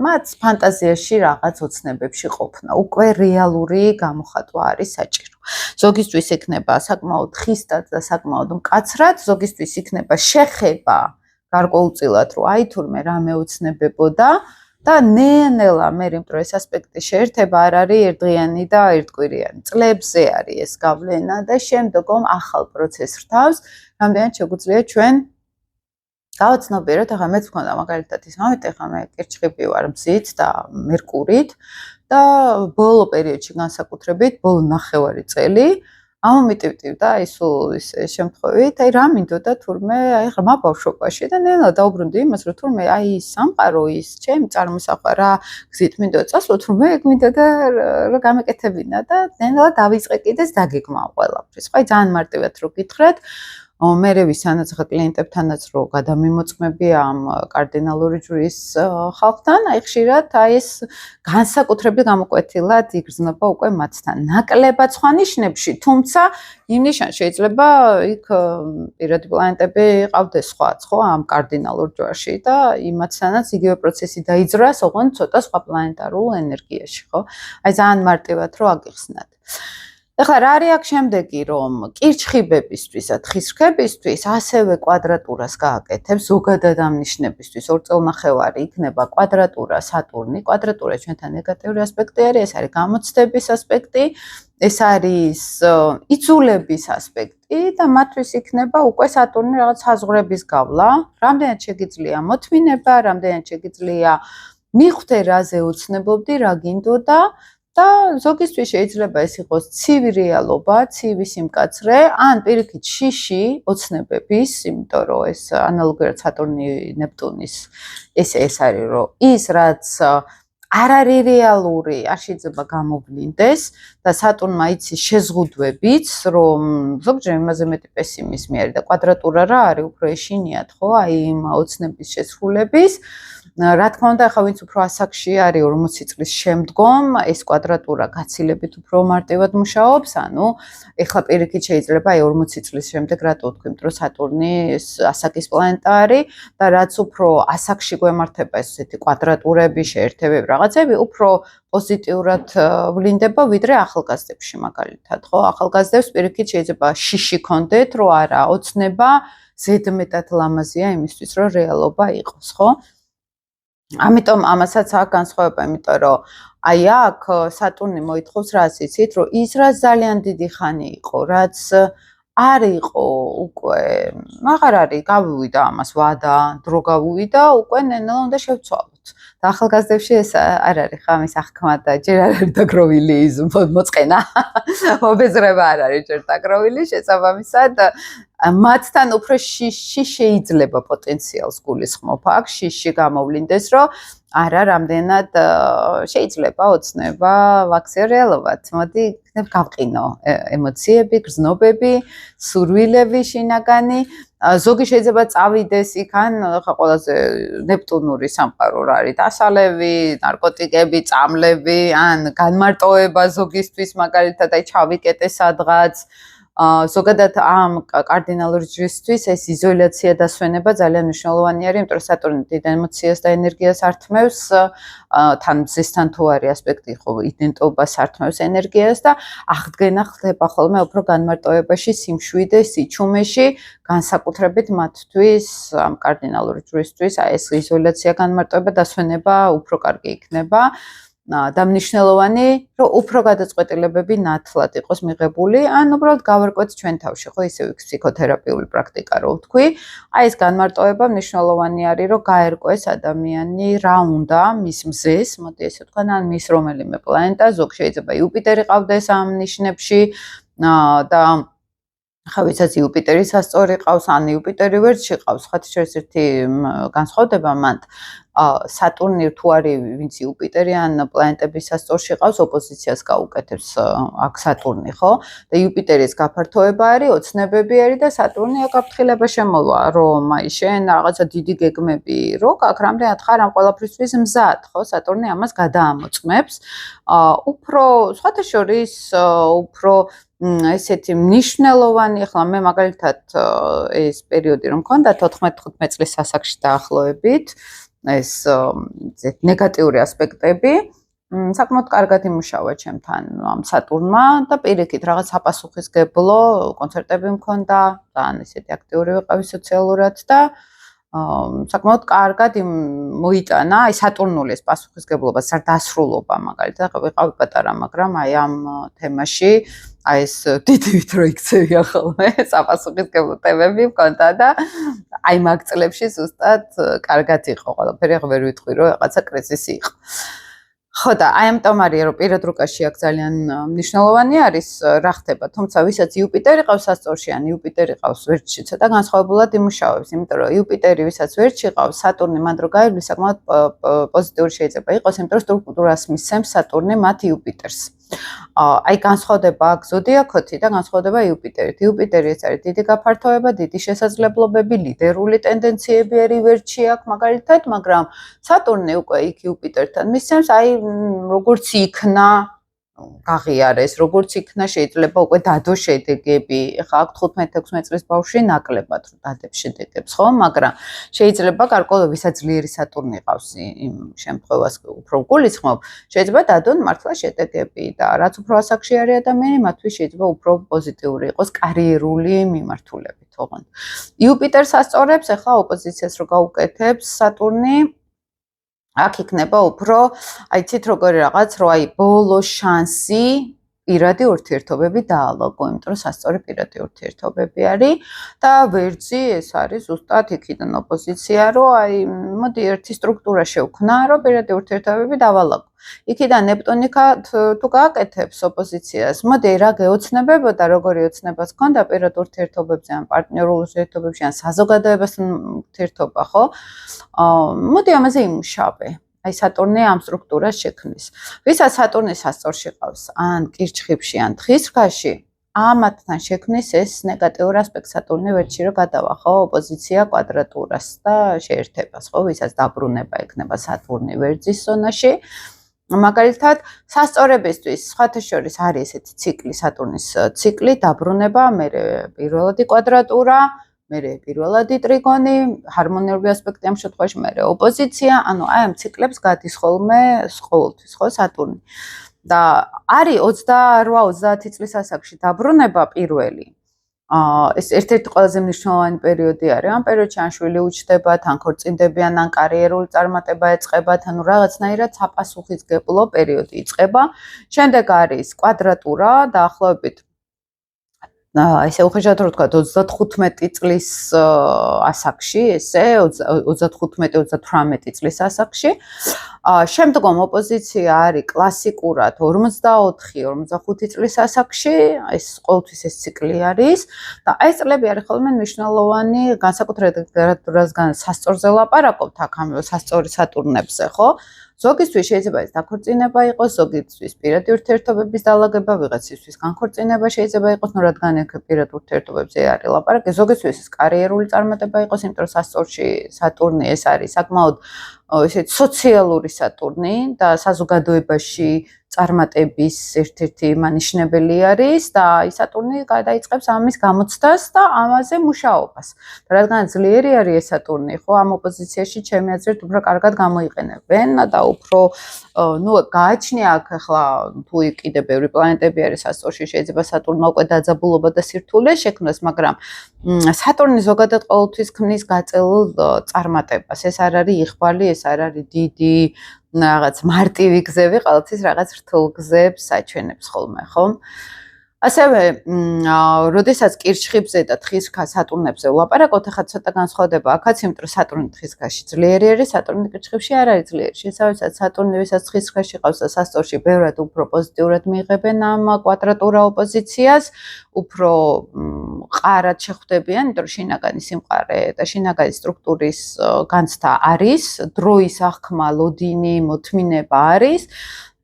მათ ფანტაზიაში რაღაც ოცნებებში ყოფნა. უკვე რეალური გამოხატვა არის საჭირო. ზოგისთვის იქნება საკმაოდ ხისტად და საკმაოდ მკაცრად, ზოგისთვის იქნება შეხება გარკვეულწილად, რომ აი თურმე რამე ოცნებებოდა და ნელა მე იმიტომ ეს ასპექტი შეერთება არ არის ერთდღიანი და ერთკვირიანი. წლებზე არის ეს გავლენა და შემდგომ ახალ პროცესს რთავს, რამდენად შეგვიძლია ჩვენ გავაცნობიეროთ, ახლა მეც მქონდა მაგალითად ის მომენტი, ახლა მე კირჩხიბი ვარ მზით და მერკურით და ბოლო პერიოდში განსაკუთრებით, ბოლო ნახევარი წელი ამომიტივტივდა აი სულ ის შემთხვევით, აი რა მინდოდა თურმე აი ღრმა ბავშვობაში და ნელა დაუბრუნდი იმას, რომ თურმე აი ის სამყარო ის ჩემი წარმოსახვა რა გზით მინდოდა წასვლა, თურმე ეგ მინდოდა რა გამეკეთებინა და ნელა დავიწყე კიდეც დაგეგმა ყველაფრის. ხო, აი ძალიან მარტივად რო გითხრათ მერე ვისანაც ხა კლიენტებთანაც რო გადამიმოწმები ამ კარდინალური ჯვრის ხალხთან, აი ხშირად აი ეს განსაკუთრებით გამოკვეთილად იგრძნობა უკვე მათთან. ნაკლებად სხვა ნიშნებში, თუმცა იმ ნიშანს შეიძლება იქ პირადი პლანეტები ყავდეს სხვაც, ხო, ამ კარდინალურ ჯვარში და იმათთანაც იგივე პროცესი დაიძრას, ოღონდ ცოტა სხვა პლანეტარულ ენერგიაში, ხო? აი ძალიან მარტივად რო აგიხსნათ. ეხლა რა არის აქ შემდეგი, რომ კირჩხიბებისთვის და თხის რქებისთვის ასევე კვადრატურას გააკეთებს ზოგადად ამ ნიშნებისთვის. ორწელნახევარი იქნება კვადრატურა სატურნი. კვადრატურა ჩვენთან ნეგატიური ასპექტი არის, ეს არის გამოცდების ასპექტი, ეს არის იწულების ასპექტი და მათთვის იქნება უკვე სატურნი რაღაც საზღვრების გავლა. რამდენად შეგიძლია მოთმინება, რამდენად შეგიძლია მიხვდე რაზე ოცნებობდი, რა გინდოდა და ზოგისთვის შეიძლება ეს იყოს ცივი რეალობა, ცივი სიმკაცრე, ან პირიქით შიში ოცნებების, იმიტომ რომ ეს ანალოგიურად სატურნი ნეპტუნის ეს არის, რომ ის რაც არ არის რეალური, არ შეიძლება გამოვლინდეს და სატურნმა იცის შეზღუდვებიც, რომ ზოგჯერ იმაზე მეტი პესიმიზმი არის და კვადრატურა რა არის, უფრო ეშინიათ, ხო, აი იმ ოცნების შესრულების რა თქმა უნდა, ახლა ვინც უფრო ასაკში არის 40 წლის შემდგომ, ეს კვადრატურა გაცილებით უფრო მარტივად მუშაობს, ანუ ეხლა პირიქით შეიძლება აი 40 წლის შემდეგ რატო ვთქვი, იმიტომ რომ სატურნი ასაკის პლანეტა არის და რაც უფრო ასაკში გვემართება ესეთი კვადრატურები, შეერთებები, რაღაცები, უფრო პოზიტიურად ვლინდება, ვიდრე ახალგაზრდებში მაგალითად, ხო? ახალგაზრდებს პირიქით შეიძლება შიში ქონდეთ, რომ არა, ოცნება ზედმეტად ლამაზია იმისთვის, რომ რეალობა იყოს, ხო? ამიტომ ამასაც აქვს განსხვავება, იმიტომ რომ აი აქ სატურნი მოითხოვს რას იცით, რომ ის რაც ძალიან დიდი ხანი იყო, რაც არ იყო უკვე, აღარ არის, გავუვიდა ამას ვადა, დრო გავუვიდა, უკვე ნენელა უნდა შევცვალოთ. და ახალგაზრდებში ეს არ არის ხა ამის აღქმა და ჯერ არ არის დაგროვილი ის მოწყენა. მობეზრება არ არის ჯერ დაგროვილი, შესაბამისად მათთან უფრო შიში შეიძლება პოტენციალს გულისხმობა აქ შიში გამოვლინდეს, რომ არა რამდენად შეიძლება ოცნება ვაქცია რეალობად. მოდი იქნებ გავყინო ემოციები, გრძნობები, სურვილები შინაგანი. ზოგი შეიძლება წავიდეს იქან, ხა ყველაზე ნეპტუნური სამყარო რა არის, დასალევი, ნარკოტიკები, წამლები, ან განმარტოება ზოგისთვის მაგალითად აი ჩავიკეტე სადღაც ზოგადად ამ კარდინალურ ჯვრისთვის ეს იზოლაცია და სვენება ძალიან მნიშვნელოვანი არის, იმიტომ რომ სატურნი დიდ ემოციას და ენერგიას ართმევს, თან მზესთან თუ არის ასპექტი, ხო, იდენტობას ართმევს ენერგიას და აღდგენა ხდება ხოლმე უფრო განმარტოებაში, სიმშვიდე, სიჩუმეში, განსაკუთრებით მათთვის, ამ კარდინალურ ჯვრისთვის, ეს იზოლაცია, განმარტოება და სვენება უფრო კარგი იქნება. და მნიშვნელოვანი, რომ უფრო გადაწყვეტილებები ნათლად იყოს მიღებული, ან უბრალოდ გავარკვეთ ჩვენ თავში, ხო, ისევ ფსიქოთერაპიული პრაქტიკა რო ვთქვი. აი ეს განმარტოება მნიშვნელოვანი არის, რომ გაერკვეს ადამიანი რა უნდა მის მზეს, მოდი ესე ვთქვა, ან მის რომელიმე პლანეტა, ზოგ შეიძლება იუპიტერი ყავდეს ამ ნიშნებში და ხა ვისაც იუპიტერი სასწორი ყავს, ან იუპიტერი ვერტში ყავს, ხათ შეიძლება ერთი განსხვავდება მანდ სატურნი თუ არის ვინც იუპიტერი ან პლანეტების სასწორში ყავს, ოპოზიციას გაუკეთებს აქ სატურნი, ხო? და იუპიტერის გაფართოება არის, ოცნებები არის და სატურნი აქ აფრთხილება შემოვა, რომ აი შენ რაღაცა დიდი გეგმები რო გაქვს, რამდენად ხარ ამ ყველაფრისთვის მზად, ხო? სატურნი ამას გადაამოწმებს. უფრო სხვათა შორის უფრო ესეთი მნიშვნელოვანი, ახლა მე მაგალითად ეს პერიოდი რომ მქონდა 14-15 წლის ასაკში დაახლოებით, ეს ნეგატიური ასპექტები საკმაოდ კარგად იმუშავა ჩემთან ამ სატურნმა და პირიქით რაღაც საპასუხისგებლო კონცერტები მქონდა, ძალიან ესეთი აქტიური ვიყავი სოციალურად და საკმაოდ კარგად მოიტანა აი სატურნული ეს პასუხისგებლობა, დასრულობა მაგალითად, ვიყავი პატარა, მაგრამ აი ამ თემაში აი ეს დიდივით რო იქცევია ხოლმე საპასუხისგებლო თემები მქონდა და აი მაგ წლებში ზუსტად კარგად იყო ყველაფერი, აღარ ვერ ვიტყვი რომ რაღაცა კრიზისი იყო. ხო და აი ამიტომ არის რომ პირად რუკაში აქ ძალიან მნიშვნელოვანი არის რა ხდება, თუმცა ვისაც იუპიტერი ყავს სასწორში ან იუპიტერი ყავს ვერტში, ცოტა განსხვავებულად იმუშავებს, იმიტომ რომ იუპიტერი ვისაც ვერტში ყავს, სატურნი მანდ რო გაივლის, საკმაოდ პოზიტიური შეიძლება იყოს, იმიტომ რომ სტრუქტურას მისცემს სატურნი მათ იუპიტერს. აი განსხვავდება აქ ზოდიაქოთი და განსხვავდება იუპიტერით. იუპიტერი ეს არის დიდი გაფართოება, დიდი შესაძლებლობები, ლიდერული ტენდენციები არის ვერტში აქ მაგალითად, მაგრამ სატურნი უკვე იქ იუპიტერთან მისცემს, აი როგორც იქნა გაღიარეს, როგორც იქნა შეიძლება უკვე დადო შედეგები. ეხლა აქ 15-16 წლის ბავშვი ნაკლებად რომ დადებს შედეგებს, ხო? მაგრამ შეიძლება გარკვეულ ვისაც ძლიერი სატურნი ყავს იმ შემთხვევას უფრო გულისხმობ, შეიძლება დადონ მართლა შედეგები და რაც უფრო ასაკში არის ადამიანი, მათთვის შეიძლება უფრო პოზიტიური იყოს კარიერული მიმართულებით, ოღონდ. იუპიტერს ასწორებს, ეხლა ოპოზიციას რო გაუკეთებს სატურნი აქ იქნება უფრო, აი ცით როგორი რაღაც, რომ აი ბოლო შანსი პირადი ურთიერთობები დაალაგო, იმიტომ რომ სასწორი პირადი ურთიერთობები არის და ვერძი ეს არის ზუსტად იქიდან ოპოზიცია, რომ აი მოდი ერთი სტრუქტურა შევქნა, რომ პირადი ურთიერთობები დავალაგო. იქიდან ნეპტუნიკა თუ გააკეთებს ოპოზიციას, მოდი რა გეოცნებებოდა, როგორი ოცნებას ჰქონდა პირად ურთიერთობებზე, ან პარტნიორულ ურთიერთობებში, ან საზოგადოებასთან ურთიერთობა, ხო? მოდი ამაზე იმუშავე. აი სატურნი ამ სტრუქტურას შექმნის. ვისაც სატურნი სასწორში ყავს, ან კირჩხიბში, ან თხის რქაში, ამათთან შექმნის ეს ნეგატიურ ასპექტს სატურნი ვერტში რო გადავა, ხო, ოპოზიცია კვადრატურას და შეერთებას, ხო, ვისაც დაბრუნება ექნება სატურნი ვერძის ზონაში. მაგალითად, სასწორებისთვის სხვათა შორის არის ესეთი ციკლი, სატურნის ციკლი, დაბრუნება, მერე პირველადი კვადრატურა, მერე პირველადი ტრიგონი, ჰარმონიული ასპექტი ამ შემთხვევაში, მერე ოპოზიცია, ანუ აი ამ ციკლებს გადის ხოლმე ყოველთვის, ხო, სატურნი. და არის 28-30 წლის ასაკში დაბრუნება პირველი. ეს ერთ-ერთი ყველაზე მნიშვნელოვანი პერიოდი არის. ამ პერიოდში ან შვილი უჩნდებათ, ან ქორწინდებიან, ან კარიერული წარმატება ეწყებათ, ანუ რაღაცნაირად საპასუხისგებლო პერიოდი იწყება. შემდეგ არის კვადრატურა, დაახლოებით ესე უხეშად რო ვთქვა 35 წლის ასაკში, ესე 35-38 წლის ასაკში. შემდგომ ოპოზიცია არის კლასიკურად 44-45 წლის ასაკში, ეს ყოველთვის ეს ციკლი არის და ეს წლები არის ხოლმე მნიშვნელოვანი, განსაკუთრებით რადგან სასწორზე ლაპარაკობთ აქ ამ სასწორი სატურნებზე, ხო? ზოგისთვის შეიძლება ეს დაქორწინება იყოს, ზოგისთვის პირადი ურთიერთობების დალაგება, ვიღაცისთვის განქორწინება შეიძლება იყოს, ну რადგან ეგ პირად ურთიერთობებზე არის ლაპარაკი, ზოგისთვის ეს კარიერული წარმატება იყოს, იმიტომ რომ სასწორში სატურნი ეს არის საკმაოდ ესეთ სოციალური სატურნი და საზოგადოებაში წარმატების ერთ-ერთი მანიშნებელი არის და სატურნი გადაიწყებს ამის გამოცდას და ამაზე მუშაობას. და რადგან ძლიერი არის ეს სატურნი, ხო, ამ ოპოზიციაში ჩემი აზრით უფრო კარგად გამოიყენებენ და უფრო გააჩნია აქ ახლა თუ კიდე ბევრი პლანეტები არის ასტროში, შეიძლება სატურნმა უკვე დაძაბულობა და სირთულე შექმნას, მაგრამ სატურნი ზოგადად ყოველთვის ქმნის გაწელილ წარმატებას. ეს არ არის იღბალი, ეს არ არის დიდი რაღაც მარტივი გზები, ყოველთვის რაღაც რთულ გზებს აჩვენებს ხოლმე, ხო? ასევე, როდესაც კირჩხიბზე და თხის სატურნებზე ვლაპარაკობთ, ახლა ცოტა განსხვავდება აქაც, იმიტომ რომ სატურნი თხისქაში ძლიერი არის, სატურნი კირჩხიბში არ არის ძლიერი. შესაბამისად, სატურნი ვისაც თხისქაში ყავს და სასწორში ბევრად უფრო პოზიტიურად მიიღებენ ამ კვადრატურა ოპოზიციას, უფრო ყარად შეხვდებიან, იმიტომ რომ შინაგანი სიმყარე და შინაგანი სტრუქტურის განცდა არის, დროის აღქმა, ლოდინი, მოთმინება არის.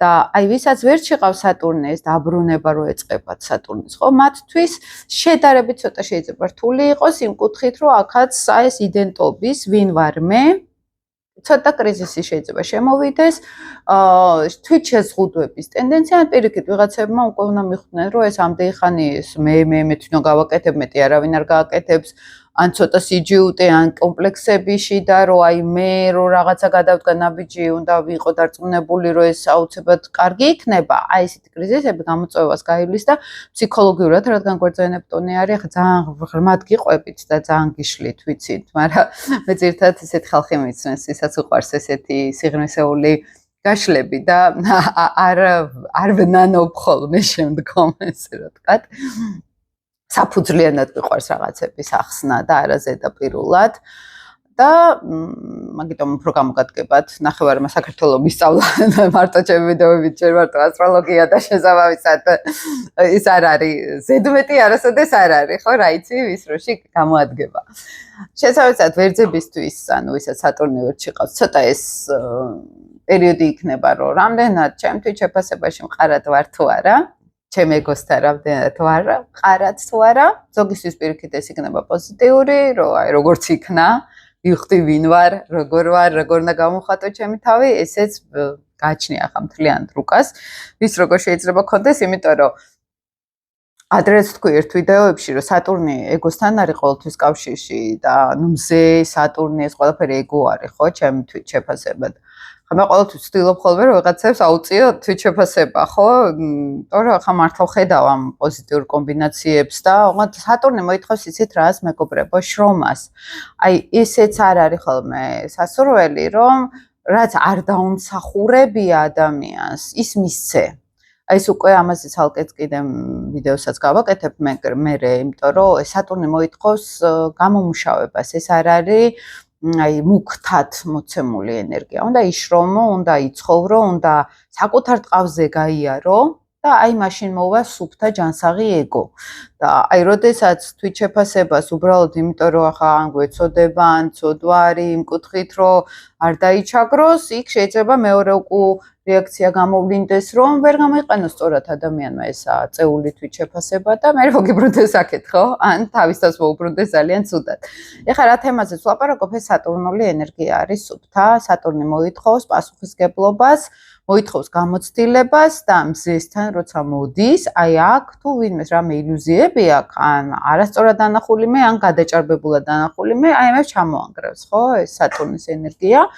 და აი ვისაც ვერ შეყავს სატურნი ეს დაბრუნება რო ეწყებათ სატურნის, ხო, მათთვის შედარებით ცოტა შეიძლება რთული იყოს იმ კუთხით, რომ აქაც აი ეს იდენტობის ვინ ვარ მე, ცოტა კრიზისი შეიძლება შემოვიდეს, თვითშეზღუდვების ტენდენცია, ან პირიქით ვიღაცებმა უკვე უნდა მიხვდნენ, რომ ეს ამდენი ხანი მე თვითონ გავაკეთებ, მეტი არავინ არ გააკეთებს, ან ცოტა სიჯიუტე, ან კომპლექსებიში და რომ აი მე რო რაღაცა გადავდგა ნაბიჯი, უნდა ვიყო დარწმუნებული, რომ ეს აუცილებლად კარგი იქნება. აი ესეთი კრიზისები გამოწვევას გაივლის და ფსიქოლოგიურად, რადგან გვერდზე ნეპტუნი არის, ახლა ძალიან ღრმად გიყვებით და ძალიან გიშლით, ვიცით, მაგრამ მე ძირთადად ესეთი ხალხი მიცნეს, ვისაც უყვარს ესეთი სიღრმისეული გაშლები და არ ვნანობ ხოლმე შემდგომ, ესე რა ვთქვათ. საფუძვლიანად მიყვარს რაღაცების ახსნა და არა ზედაპირულად და მაგიტომ უფრო გამოგადგებათ ნახევარმა საქართველოს მისწავლა მარტო ჩემი ვიდეოებით ჯერ მარტო ასტროლოგია და შესაბამისად ის არ არის ზედმეტი არასოდეს არ არის ხო რა იცი ვის როში გამოადგება შესაბამისად ვერძებისთვის ანუ ვისაც სატურნი ვერტში ყავს ცოტა ეს პერიოდი იქნება რომ რამდენად ჩემთვის შეფასებაში მყარად ვარ თუ არა ჩემ ეგოსთან რამდენად ვარ მყარად თუ არა ზოგისთვის პირიქით ეს იქნება პოზიტიური რომ აი როგორც იქნა ვიხდი ვინ ვარ როგორ უნდა გამოვხატო ჩემი თავი ესეც გააჩნია ახლა მთლიან რუკას ვის როგორ შეიძლება გქონდეს იმიტომ რომ ადრეც თქვი ერთ ვიდეოებში რომ სატურნი ეგოსთან არის ყოველთვის კავშირში და ნუ მზე სატურნი ეს ყველაფერი ეგო არის ხო ჩემი თვით შეფასებად ხა მე ყოველთვის ვცდილობ ხოლმე რომ ვიღაცებს აუწიო თვით შეფასება ხო იმიტომ რომ ახლა მართლა ხედავ ამ პოზიტიურ კომბინაციებს და ოღონდ სატურნი მოითხოვს იცით რას მეგობრებო შრომას აი ესეც არ არის ხოლმე სასურველი რომ რაც არ დაუმსახურებია ადამიანს ის მისცე აი ეს უკვე ამაზე ცალკეც კიდე ვიდეოსაც გავაკეთებ მე იმიტომ რომ სატურნი მოითხოვს გამომუშავებას ეს არ არის აი მუქთად მოცემული ენერგია. უნდა იშრომო, უნდა იცხოვრო, უნდა საკუთარ ტყავზე გაიარო და აი მაშინ მოვა სუფთა ჯანსაღი ეგო. და აი როდესაც თვით შეფასებას უბრალოდ იმიტომ რომ ახლა ან გვეწოდება, ან ცოდვარი იმ კუთხით რომ არ დაიჩაგროს, იქ შეიძლება მეორე რეაქცია გამოვლინდეს, რომ ვერ გამოიყენოს სწორად ადამიანმა ეს წეული თვით შეფასება და მე მოგიბრუნდეს აქეთ, ხო? ან თავისას მოუბრუნდეს ძალიან ცუდად. ეხლა რა თემაზეც ვლაპარაკობ, ეს სატურნული ენერგია არის სუფთა, სატურნი მოითხოვს პასუხისგებლობას, მოითხოვს გამოცდილებას და მზესთან როცა მოდის, აი აქ თუ ვინმეს რამე ილუზიები აქვს, ან არასწორად დანახული მე, ან გადაჭარბებულად დანახული მე, აი ამას ჩამოანგრევს, ხო? ეს სატურნის ენერგია.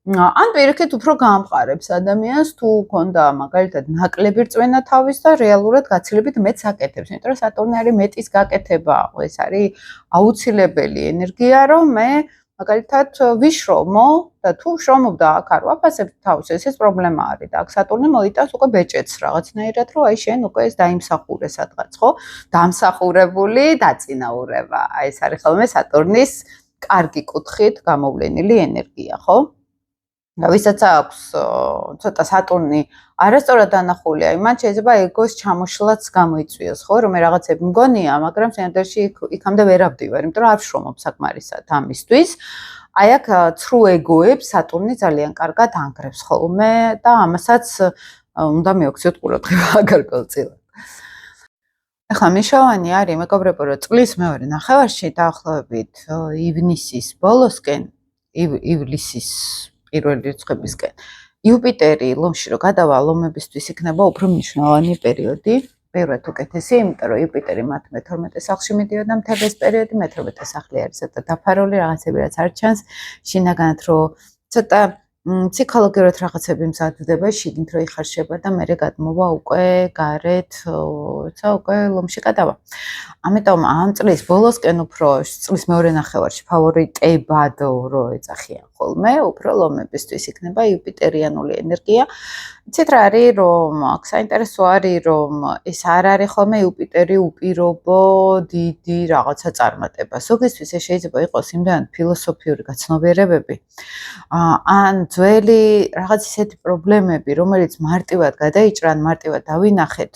ან პირიქით უფრო გაამყარებს ადამიანს თუ ქონდა მაგალითად ნაკლები რწმენა თავის და რეალურად გაცილებით მეც აკეთებს, იმიტომ რომ სატურნი არის მეტის გაკეთება, ეს არის აუცილებელი ენერგია, რომ მე მაგალითად ვიშრომო და თუ შრომობ და აქ არ ვაფასებ თავს, ესეც პრობლემა არის და აქ სატურნი მოიტანს უკვე ბეჭედს რაღაცნაირად, რომ აი შენ უკვე ეს დაიმსახურე სადღაც, ხო? დამსახურებული დაწინაურება. აი ეს არის ხოლმე სატურნის კარგი კუთხით გამოვლენილი ენერგია, ხო? და ვისაც აქვს ცოტა სატურნი არასწორად დანახულია, იმან შეიძლება ეგოს ჩამოშლაც გამოიწვიოს, ხო, რომ მე რაღაცები მგონია, მაგრამ სინამდვილეში იქამდე ვერ ავდივარ, იმიტომ რომ არ ვშრომობ საკმარისად ამისთვის. აი აქ ცრუ ეგოებს სატურნი ძალიან კარგად ანგრევს ხოლმე და ამასაც უნდა მიოქციოთ ყურადღება გარკვეულწილად. ახლა მნიშვნელოვანი არის მეგობრებო, რომ წლის მეორე ნახევარში დაახლოებით ივნისის ბოლოსკენ, ივლისის პირველი რიცხვებისკენ იუპიტერი ლომში რო გადავა, ლომებისთვის იქნება უფრო მნიშვნელოვანი პერიოდი. პირველად უკეთესი, იმიტომ რომ იუპიტერი მათ მე-12 სახლში მიდიოდა მთელი პერიოდი, მე-12 სახლი არის ცოტა დაფარული, რაღაცები რაც არ ჩანს, შინაგანად რო ცოტა ფსიქოლოგიურად რაღაცები მზადდება, შიგნით რო იხარშება და მერე გადმოვა უკვე გარეთ, როცა უკვე ლომში გადავა. ამიტომ ამ წლის ბოლოსკენ უფრო წლის მეორე ნახევარში ფავორიტებად რო ეძახიან ხოლმე, უფრო ლომებისთვის იქნება იუპიტერიანული ენერგია. იცით რა არის, რომ აქ საინტერესო არის, რომ ეს არ არის ხოლმე იუპიტერი უპირობო დიდი რაღაცა წარმატება. ზოგისთვის ეს შეიძლება იყოს იმდენად ფილოსოფიური გაცნობიერებები, ან ძველი რაღაც ისეთი პრობლემები, რომელიც მარტივად გადაიჭრა, მარტივად დავინახეთ,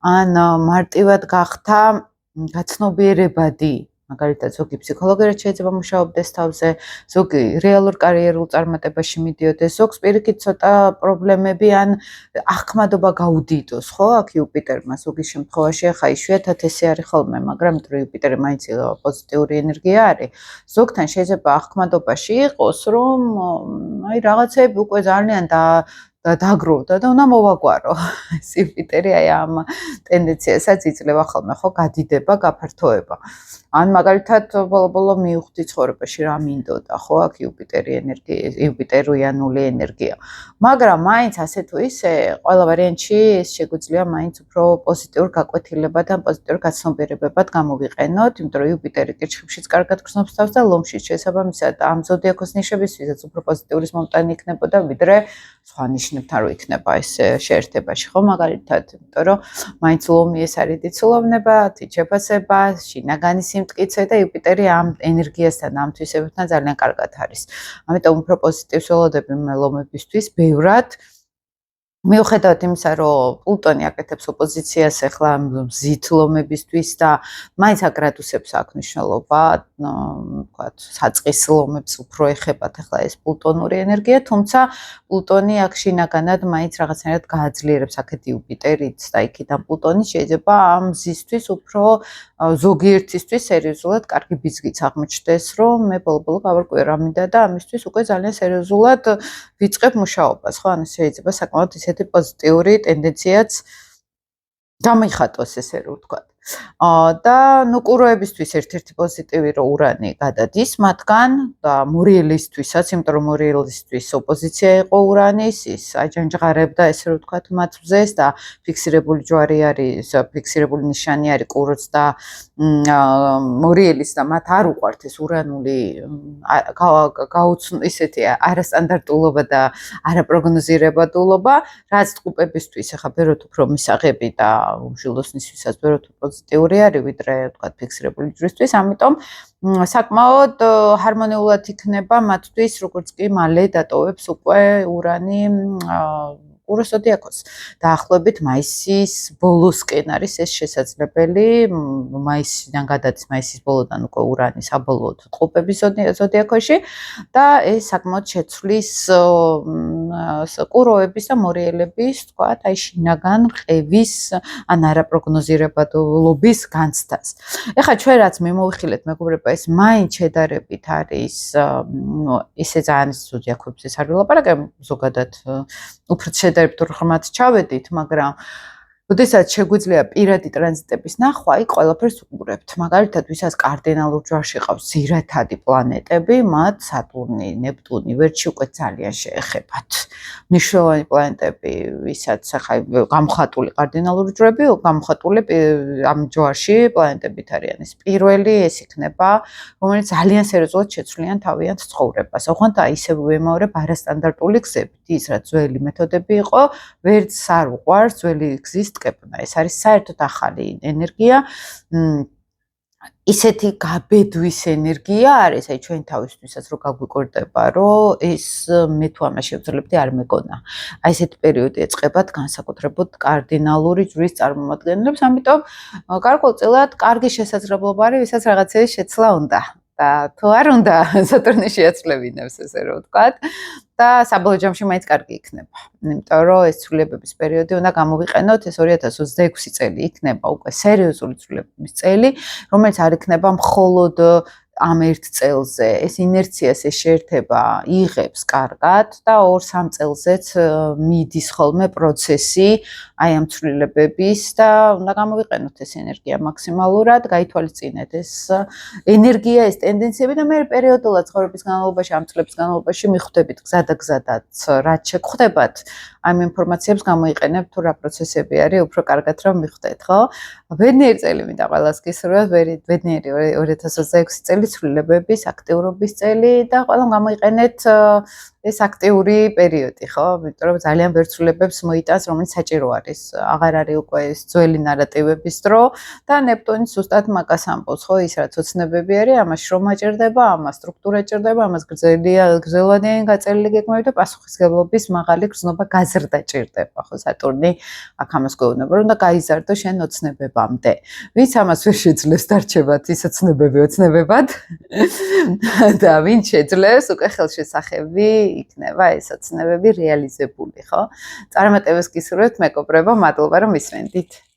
ან მარტივად გახდა გაცნობიერებადი, მაგალითად ზოგი ფსიქოლოგიურად შეიძლება მუშაობდეს თავზე, ზოგი რეალურ კარიერულ წარმატებაში მიდიოდეს, ზოგს პირიქით ცოტა პრობლემები ან ახმადობა გაუდიდოს, ხო? აქ იუპიტერმა ზოგი შემთხვევაში ახლა იშვიათად ესე არის ხოლმე, მაგრამ იმიტომ რომ იუპიტერი მაინც პოზიტიური ენერგია არის, ზოგთან შეიძლება ახმადობაში იყოს, რომ აი რაღაცები უკვე ძალიან და დაგროვდა და უნდა მოვაგვარო. ეს იუპიტერი აი ამ ტენდენციასაც იძლევა ხოლმე, ხო, გადიდება, გაფართოება. ან მაგალითად ბოლო-ბოლო მივხვდი ცხოვრებაში რა მინდოდა, ხო, აქ იუპიტერი ენერგია, იუპიტერიანული ენერგია. მაგრამ მაინც ასე თუ ისე, ყველა ვარიანტში ეს შეგვიძლია მაინც უფრო პოზიტიურ გაკვეთილებად და პოზიტიურ გაცნობიერებებად გამოვიყენოთ, იმიტომ რომ იუპიტერი კირჩხიბშიც კარგად გრძნობს თავს და ლომშიც შესაბამისად ამ ზოდიაქოს ნიშებისთვისაც უფრო პოზიტიურის მომტანი იქნებოდა, ვიდრე სხვა ნიშნებთან რო იქნება ეს შეერთებაში, ხო, მაგალითად, იმიტომ რომ მაინც ლომი ეს არის დიცულოვნება, თვითშეფასება, შინაგანი სიმტკიცე და იუპიტერი ამ ენერგიასთან, ამ თვისებებთან ძალიან კარგად არის. ამიტომ უფრო პოზიტივს ველოდები მე ლომებისთვის ბევრად. მიუხედავად იმისა, რომ პლუტონი აკეთებს ოპოზიციას ახლა მზით ლომებისთვის და მაინც აგრადუსებს აქვს მნიშვნელობა, ვთქვათ, საწყის ლომებს უფრო ეხებათ ახლა ეს პლუტონური ენერგია, თუმცა პლუტონი აქ შინაგანად მაინც რაღაცნაირად გააძლიერებს აქეთ იუპიტერიც და იქიდან პლუტონი შეიძლება ამ მზისთვის უფრო ზოგიერთისთვის სერიოზულად კარგი ბიძგიც აღმოჩნდეს, რომ მე ბოლო-ბოლო გავარკვიე რა მინდა და ამისთვის უკვე ძალიან სერიოზულად ვიწყებ მუშაობას, ხო, ანუ შეიძლება საკმაოდ ისეთი პოზიტიური ტენდენციაც გამიხატოს, ესე რომ ვთქვათ. და ნუ კუროებისთვის ერთ-ერთი პოზიტივი რომ ურანი გადადის მათგან და მორიელისთვისაც, იმიტომ რომ მორიელისთვის ოპოზიცია იყო ურანის, ის აჯანჯღარებდა, ესე რომ ვთქვათ, მათ მზეს და ფიქსირებული ჯვარი არის, ფიქსირებული ნიშანი არის კუროც და მორიელის და მათ არ უყვართ ეს ურანული ისეთი არასტანდარტულობა და არაპროგნოზირებადულობა, რაც ტყუპებისთვის ახლა ბევრად უფრო მისაღები და უმშვილოსნისთვისაც ბევრად პოზიტიური არის, ვიდრე ვთქვათ ფიქსირებული ჯვრისთვის, ამიტომ საკმაოდ ჰარმონიულად იქნება მათთვის, როგორც კი მალე დატოვებს უკვე ურანი კუროს ზოდიაქოს. დაახლოებით მაისის ბოლოსკენ არის ეს შესაძლებელი, მაისიდან გადადის მაისის ბოლოდან უკვე ურანი საბოლოოდ ტყუპების ზოდიაქოში და ეს საკმაოდ შეცვლის კუროების და მორიელების, ვთქვათ, აი შინაგან ყევის ან არაპროგნოზირებადობის განცდას. ეხლა ჩვენ რაც მემოვიხილეთ მეგობრებო, ეს მაინც შედარებით არის, ისე ძალიან ზოდიაქოებს არ ვილაპარაკებ, ზოგადად უფრო შედარებით ღრმად ჩავედით, მაგრამ როდესაც შეგვიძლია პირადი ტრანზიტების ნახვა, იქ ყველაფერს უყურებთ. მაგალითად, ვისაც კარდინალურ ჯვარში ყავს ძირითადი პლანეტები, მათ სატურნი, ნეპტუნი, ვერჩი უკვე ძალიან შეეხებათ. მნიშვნელოვანი პლანეტები, ვისაც ახლა გამოხატული კარდინალური ჯვრები, გამოხატული ამ ჯვარში პლანეტებით არიან. ეს პირველი ეს იქნება, რომელიც ძალიან სერიოზულად შეცვლიან თავიანთ ცხოვრებას. ოღონდ ისევ ვემეორებ არასტანდარტული გზებით, ის რაც ძველი მეთოდები იყო, ვერც არ უყვარს ძველი გზის ტკეპნა. ეს არის საერთოდ ახალი ენერგია. ისეთი გაბედვის ენერგია არის, აი ჩვენ თავისთვისაც რო გაგვიკვირდება, რომ ეს მე თუ ამას შევძლებდი არ მეგონა. აი ესეთი პერიოდი ეწყებათ განსაკუთრებულად კარდინალური ჯვრის წარმომადგენლებს, ამიტომ გარკვეულწილად კარგი შესაძლებლობა არის, ვისაც რაღაცების შეცვლა უნდა. და თუ არ უნდა, სატურნი შეაცვლებინებს, ესე რომ ვთქვათ. და საბოლოო ჯამში მაინც კარგი იქნება. იმიტომ რომ ეს ცვლილებების პერიოდი უნდა გამოვიყენოთ, ეს 2026 წელი იქნება უკვე სერიოზული ცვლილებების წელი, რომელიც არ იქნება მხოლოდ ამ ერთ წელზე ეს ინერციას ეს შეერთება იღებს კარგად და 2-3 წელზეც მიდის ხოლმე პროცესი აი ამ ცვლილებების და უნდა გამოვიყენოთ ეს ენერგია მაქსიმალურად, გაითვალისწინეთ ეს ენერგია, ეს ტენდენციები და მე პერიოდულად ცხოვრების განმავლობაში, ამ წლების განმავლობაში მიხვდებით გზადაგზადაც რაც შეგხვდებათ, ამ ინფორმაციებს გამოიყენებ თუ რა პროცესები არის, უფრო კარგად რომ მიხვდეთ, ხო? ბედნიერი წელი მინდა ყველას გისურვოთ, ბედნიერი 2026 წელი ცვლილებების, აქტიურობის წელი და ყველამ გამოიყენეთ ეს აქტიური პერიოდი, ხო? იმიტომ რომ ძალიან ბევრ ცვლილებებს მოიტანს, რომელიც საჭირო არის. აღარ არის უკვე ეს ძველი ნარატივების დრო და ნეპტუნი ზუსტად მაგას ამბობს, ხო? ის რაც ოცნებები არის, ამას შრომა ჭირდება, ამას სტრუქტურა ჭირდება, ამას გრძელვადიანი გაწელილი გეგმები და პასუხისმგებლობის მაღალი გრძნობა გაზრდა ჭირდება, ხო? სატურნი აქ ამას გვეუბნება, რომ უნდა გაიზარდო შენ ოცნებებამდე. ვინც ამას ვერ შეძლებს, დარჩებათ ის ოცნებებად და ვინც შეძლებს, უკვე ხელშესახები იქნება ეს ოცნებები რეალიზებული, ხო? წარმატებას გისურვებთ, მეგობრებო, მადლობა რომ ისმენდით.